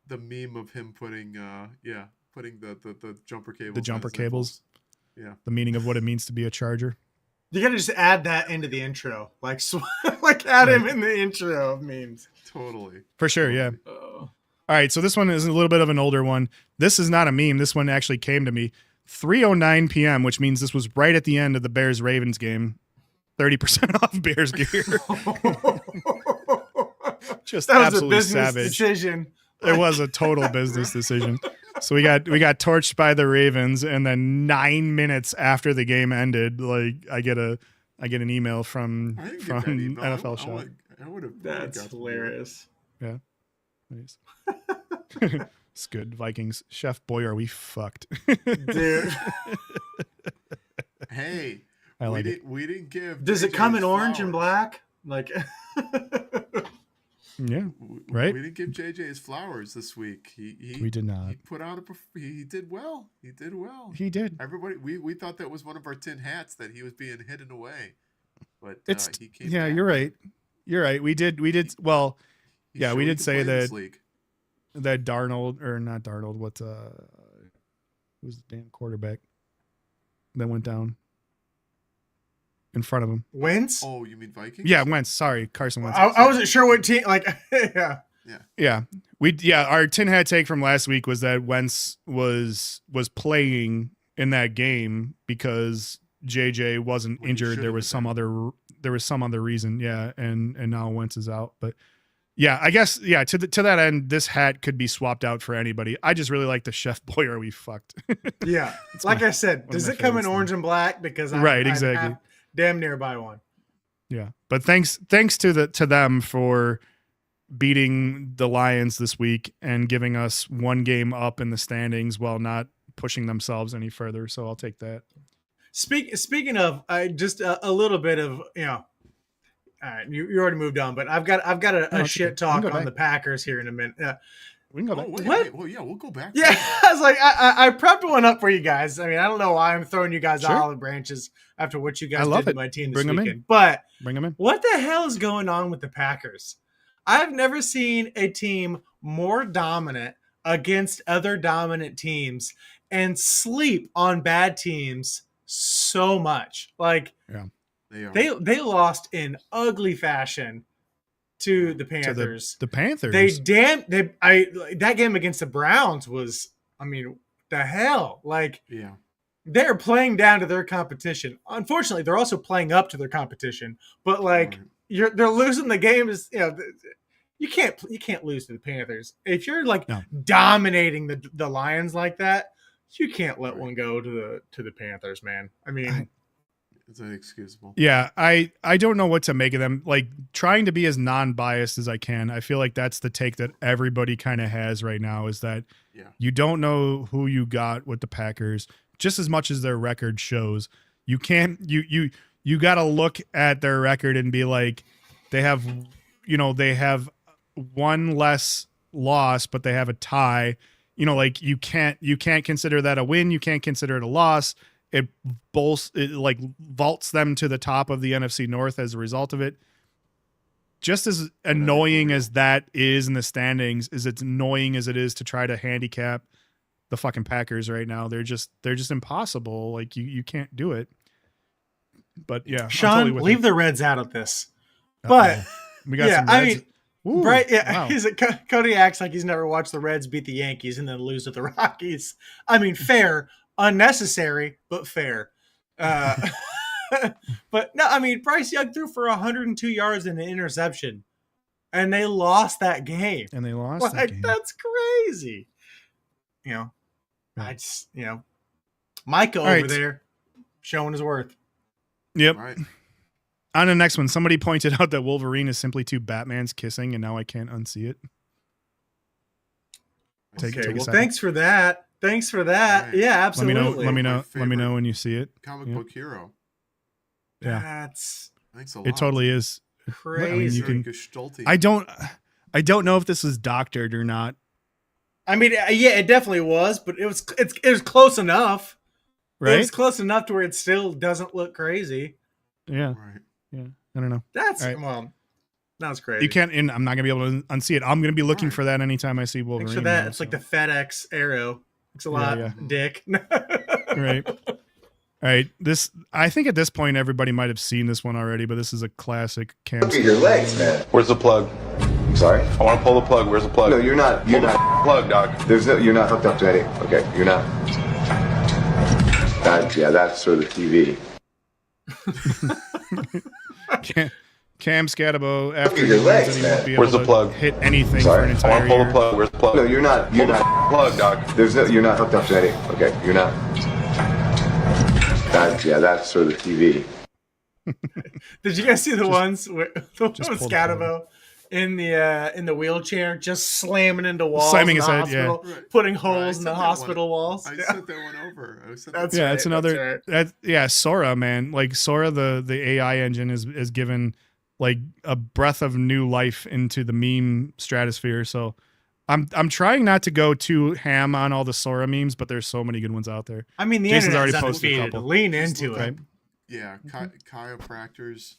The meme of him putting the jumper cables. The jumper cables. Yeah. The meaning of what it means to be a Charger. You gotta just add that into the intro, like add him in the intro of memes. Totally. For sure, yeah. All right, so this one is a little bit of an older one. This is not a meme. This one actually came to me. 3:09 p.m., which means this was right at the end of the Bears-Ravens game. 30% off Bears gear. Just that was absolutely a business savage decision. It was a total business decision. So we got torched by the Ravens, and then 9 minutes after the game ended, like I get an email from NFL Shop. That's hilarious. Yeah. Nice. It's good. Vikings. Chef, boy, are we fucked. Dude. Hey, we didn't give. Does it come in orange and black? Like Yeah, right. We didn't give JJ his flowers this week. We did not. He put out he did well. He did well. He did. Everybody, we thought that was one of our tin hats that he was being hidden away, but he came. Yeah, back. you're right. You're right. We did. Well, He yeah, showed we he did could say play in this that league. that Darnold or not Darnold. Who's the damn quarterback that went down in front of him? Wentz? Oh, you mean Vikings? Yeah, Wentz. Sorry, Carson Wentz. I wasn't sure what team. Like, yeah. Yeah. Our tin hat take from last week was that Wentz was playing in that game because JJ wasn't Well, he injured. should There have was been. some other reason. Yeah, and now Wentz is out. But yeah, I guess to that end, this hat could be swapped out for anybody. I just really like the Chef Boy. Are we fucked? Yeah. Like I said, does my it come in favorites orange and black? Because Right, I'd exactly. have damn near buy one. Yeah, but thanks to them for beating the Lions this week and giving us one game up in the standings while not pushing themselves any further. So I'll take that. Speaking of, just a little bit of, all right, you already moved on, but I've got a it's shit okay. talk We can go on back. the Packers here in a minute. We can go Oh, back. wait, What? wait, well, yeah, we'll go back. Yeah, I was like, I prepped one up for you guys. I mean, I don't know why I'm throwing you guys Sure. olive branches after what you I guys love did it. to my team this Bring 'em in. weekend. But Bring them in. what the hell is going on with the Packers? I've never seen a team more dominant against other dominant teams and sleep on bad teams so much. Like They are. they lost in ugly fashion to the Panthers. The Panthers. That game against the Browns was, I mean, the hell. Like, yeah. they're playing down to their competition. Unfortunately, they're also playing up to their competition. But like, Right. they're losing the game. Is you can't lose to the Panthers if you're like No. dominating the Lions like that. You can't let one go to the Panthers, man. I mean, It's inexcusable. Yeah, I don't know what to make of them. Like, trying to be as non-biased as I can. I feel like that's the take that everybody kind of has right now, is that you don't know who you got with the Packers just as much as their record shows. You can't you got to look at their record and be like, they have one less loss, but they have a tie. Like, you can't consider that a win. You can't consider it a loss. It vaults them to the top of the NFC North as a result of it. Just as annoying as that is in the standings, is it's annoying as it is to try to handicap the fucking Packers right now. They're just impossible. Like, you can't do it. But yeah, Sean, I'm totally with leave you. the Reds out of this. Uh-oh. But We got some Reds. Ooh, right? Yeah, wow. Cody acts like he's never watched the Reds beat the Yankees and then lose to the Rockies. I mean, fair, unnecessary, but fair. But no, I mean, Bryce Young threw for 102 yards and an interception, and they lost that game. And they lost that game. That's crazy. I just, Micah over right. there showing his worth. Yep. Right. On the next one, somebody pointed out that Wolverine is simply two Batmans kissing, and now I can't unsee it. Take a Well, second. thanks for that. Right. Yeah, Let absolutely. me My know favorite when you see it. Comic Yeah. book hero. Yeah, That's Thanks a lot. it totally is. crazy. I mean, you Very can. Gestalty. I don't know if this was doctored or not. I mean, yeah, it definitely was, but it was close enough. It Right? was close enough to where it still doesn't look crazy. Yeah. Right. Yeah. I don't know. That's All right. well, that was crazy. You can't, and I'm not gonna be able to unsee it. I'm gonna be looking Right. for that anytime I see Wolverine. Thanks for that. now, It's like so. the FedEx arrow. Thanks a lot, yeah. Dick. Right. All right. I think at this point everybody might have seen this one already, but this is a classic Cam. Look at your legs, man. Where's the plug? I'm sorry? I want to pull the plug. Where's the plug? No, you're not. You're not. Plug, doc. You're not hooked up to any. Okay, you're not. That's for the TV. Cam Scatabo, after Look at your he learns legs, that he man. won't be Where's able the to plug? hit anything Sorry? for an I want entire to pull the year. plug. Where's the plug? No, you're not. You're not. Plug, doc. You're not hooked up to any. Okay, you're not. That's for the TV. Did you guys see the ones with pull the Scatabo in the wheelchair, just slamming into walls Slamming in the his head, yeah. hospital, Right. putting Right, holes I in sent the that hospital one. walls? I Yeah. sent that one over. That's Yeah, right, it's another. that's right. Sora, man. Like Sora, the AI engine has given like a breath of new life into the meme stratosphere. So I'm trying not to go too ham on all the Sora memes, but there's so many good ones out there. I mean, the Jason's internet's already posted a undefeated. couple. Lean into it. Right? Yeah, chiropractors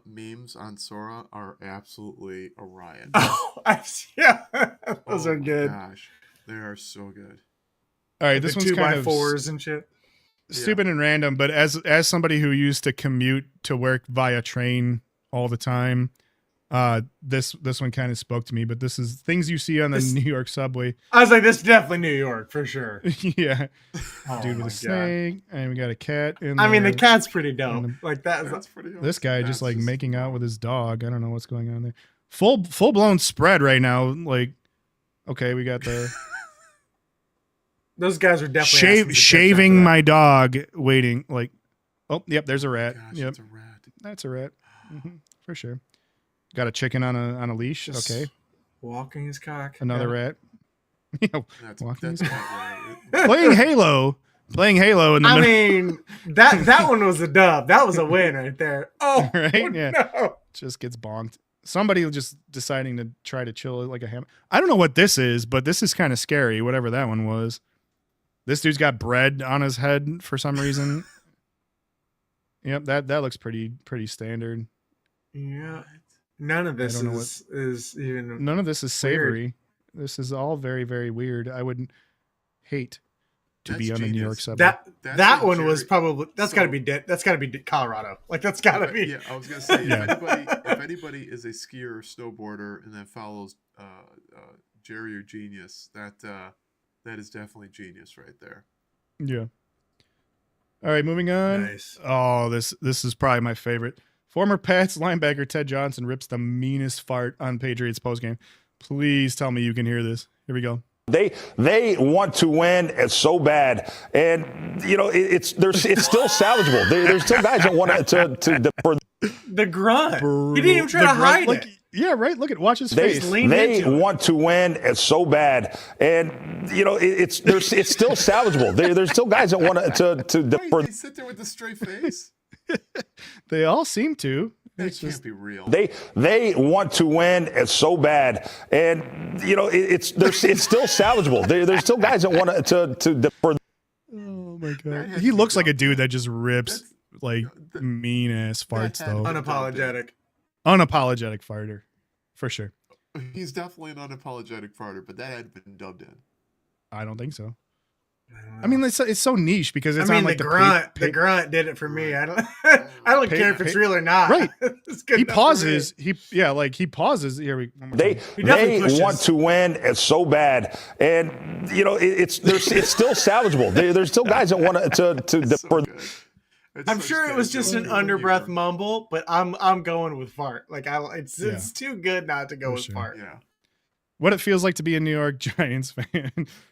memes on Sora are absolutely a riot. Oh, yeah, those are good. Gosh, they are so good. All right, this The one's kind of 2x4s and shit. stupid and random, but as somebody who used to commute to work via train all the time, this one kind of spoke to me. But this is things you see on the New York subway. I was like, this is definitely New York for sure. Yeah, Oh dude with my a snake, and we got a cat. I mean, the cat's pretty dope. Like That's pretty. This guy just like That's making out with his dog. I don't know what's going on there. Full blown spread right now. Like, okay, we got the Those guys are definitely shaving my dog. Waiting, like, oh, yep, there's a rat. Gosh, Yep, it's a rat. that's a rat for sure. Got a chicken on a leash. Just Okay, walking his cock. another rat. Yeah, That's walking not his- right. playing Halo. Playing Halo in the I middle. mean, that one was a dub. That was a win right there. Oh, Right? Yeah. no. Just gets bonked. Somebody just deciding to try to chill like a ham. I don't know what this is, but this is kind of scary. Whatever that one was. This dude's got bread on his head for some reason. Yep, that looks pretty standard. Yeah. None of this I don't know is even. None of this is savory. This is all very, very weird. I would hate to be That's on the New York genius. subway. That what one was Jerry- probably that's so- got to be dead. That's got to be Colorado. Like that's got to be. Yeah, I was gonna say Yeah. if anybody is a skier or snowboarder and then follows Jerry or Genius, that is definitely genius right there. Yeah. All right, moving on. Nice. Oh, this is probably my favorite. Former Pats linebacker Ted Johnson rips the meanest fart on Patriots postgame. Please tell me you can hear this. Here we go. They want to win so bad, and you know it's still salvageable. There's still guys that want to for The grunt. He didn't even try to hide Look, it. yeah, right. Look at watch his they face. leaned into it. want to win so bad, and you know it's still salvageable. There's still guys that want to Wait, they sit there with a straight face. They all seem to. That It's can't just be real. They want to win so bad, and you know it's still salvageable. There's still guys that want to for oh my god. has He to looks be like a dubbed dude in. that just rips like mean ass farts had though. to- Unapologetic. Unapologetic farter. For sure. He's definitely an unapologetic farter, but that had been dubbed in. I don't think so. I mean, it's so niche because it's I mean, on like the the grunt. pa- The grunt did it for me. I don't. I don't care if it's real or not. Right. It's good he enough for pauses. me. He pauses. Here we. one more they time. He definitely they pushes. want to win so bad, and you know it's still salvageable. There's still guys that want to So for good. It's I'm such sure it good was just an humor. underbreath mumble, but I'm going with fart. Like it's Yeah. it's too good not to go For with sure. fart. Yeah. What it feels like to be a New York Giants fan.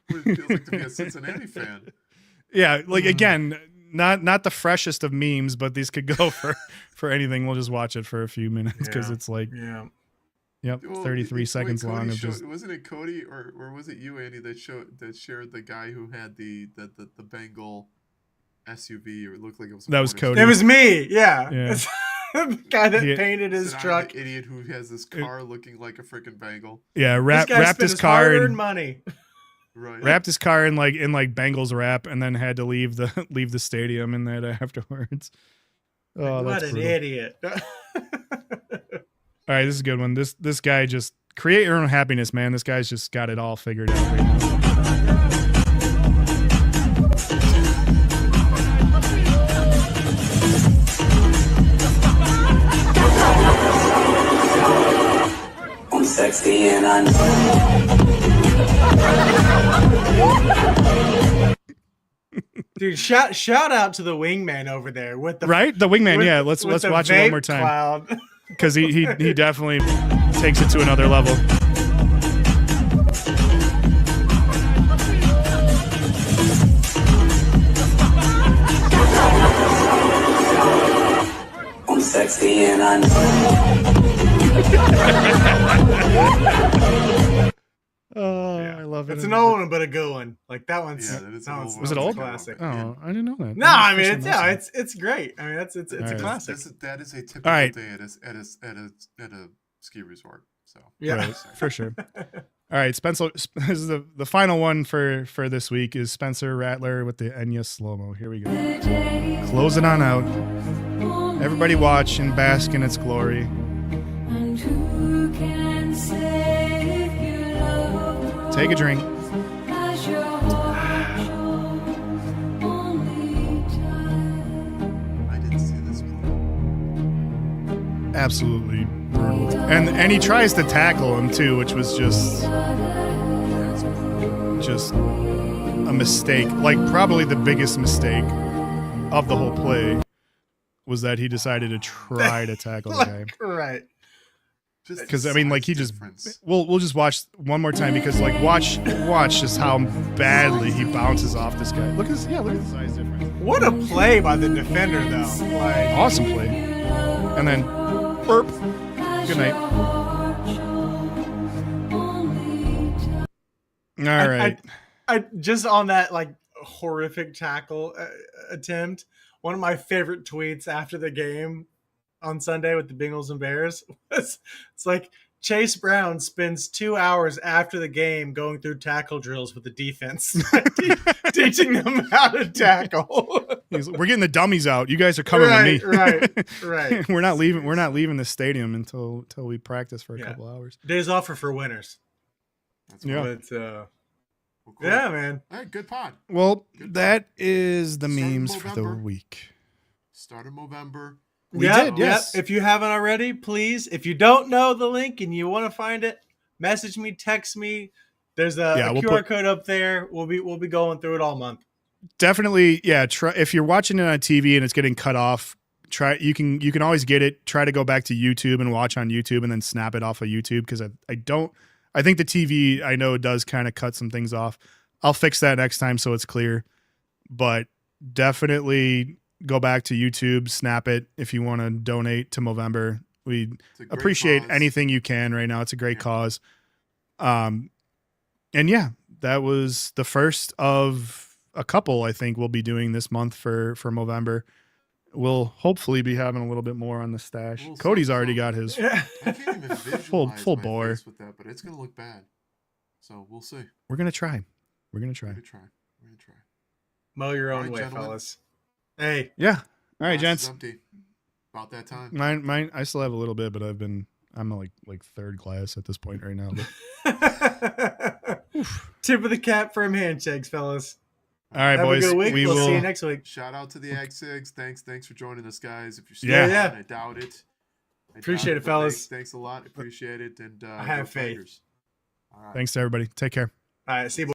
What it feels like to be a Cincinnati fan. Yeah, like again, not the freshest of memes, but these could go for anything. We'll just watch it for a few minutes because Yeah. it's like, Yeah. yep, Well, 33 seconds Cody long of showed- just. wasn't it Cody or was it you, Andy, that shared the guy who had the Bengal SUV, or it looked like it was That was Cornish. Cody. It was me. Yeah. Yeah. The guy that He- painted his Said, "I'm truck. the idiot who has this car looking like a freaking Bengal." Yeah, This wrapped guy spent his his car hard-earned in money. Right. wrapped his car in like Bengals wrap, and then had to leave the stadium in that afterwards. Oh, What that's an brutal. idiot. All right, this is a good one. This guy just create your own happiness, man. This guy's just got it all figured out right now. I'm sexy and I Dude, shout out to the wingman over there with the Right, the wingman. with- Yeah, let's with the watch it one vape more time cloud. because he definitely takes it to another level. I'm sexy and I Oh, Yeah. I love it. It's an old one, but a good one. Like that one's. Yeah, that is that an one's old Was it that's a old? classic. Oh, I didn't know that. No, I mean it's great. I mean it's a Alright. classic. That is a typical Alright. day at a ski resort. So Yeah, Right, for sure. All right, Spencer. This is the final one for this week is Spencer Rattler with the Enya slow-mo. Here we go. Close it on out. Everybody watch and bask in its glory. And who can say if you love Take a drink. as your heart shows only time? I didn't see this one. Absolutely brutal. And he tries to tackle him too, which was just a mistake. Like probably the biggest mistake of the whole play was that he decided to try to tackle the guy. right. Because I mean, like he just difference. we'll just watch one more time because like watch just how badly he bounces off this guy. Look at the size difference. What a play by the defender, though. Like, Awesome play. And then burp. Good night. All right. I just on that like horrific tackle attempt. One of my favorite tweets after the game on Sunday with the Bengals and Bears was it's like Chase Brown spends 2 hours after the game going through tackle drills with the defense, teaching them how to tackle. We're getting the dummies out. You guys are coming with me. Right. We're not leaving the stadium until we practice for a couple hours. Days off are for winners. That's Yeah. But Well, cool. yeah, man. All right, good pod. Well, that is the Start in memes for the Movember. week. Start in Movember. We did, yes. If you haven't already, please. If you don't know the link and you want to find it, message me, text me. There's a we'll QR code up there. We'll be going through it all month. Definitely, yeah. Try if you're watching it on TV and it's getting cut off. You can always get it. Try to go back to YouTube and watch on YouTube and then snap it off of YouTube because I think the TV I know does kind of cut some things off. I'll fix that next time so it's clear. But definitely go back to YouTube, snap it if you want to donate to Movember. We appreciate cause. anything you can right now. It's a great cause. And yeah, that was the first of a couple I think we'll be doing this month for Movember. We'll hopefully be having a little bit more on the stash. We'll Cody's see. already got his I can't even visualize full my bore. face with that, but it's gonna look bad. So we'll see. We're gonna try. We're gonna We're try. gonna try. Mow your All own right, way, gentlemen. fellas. Hey. Yeah. All right, Glass is gents. empty. About that time. Mine. I still have a little bit, but I'm like third class at this point right now. But Tip of the cap for him handshakes, fellas. all right, Have boys. a good week. We We'll will see you next week. Shout out to the Ag Sigs. Thanks for joining us, guys. If you're still Yeah. on, I doubt it. Appreciate it, but fellas. Thanks a lot. Appreciate it. And I have go faith. Tigers. All right. Thanks to everybody. Take care. All right, see you.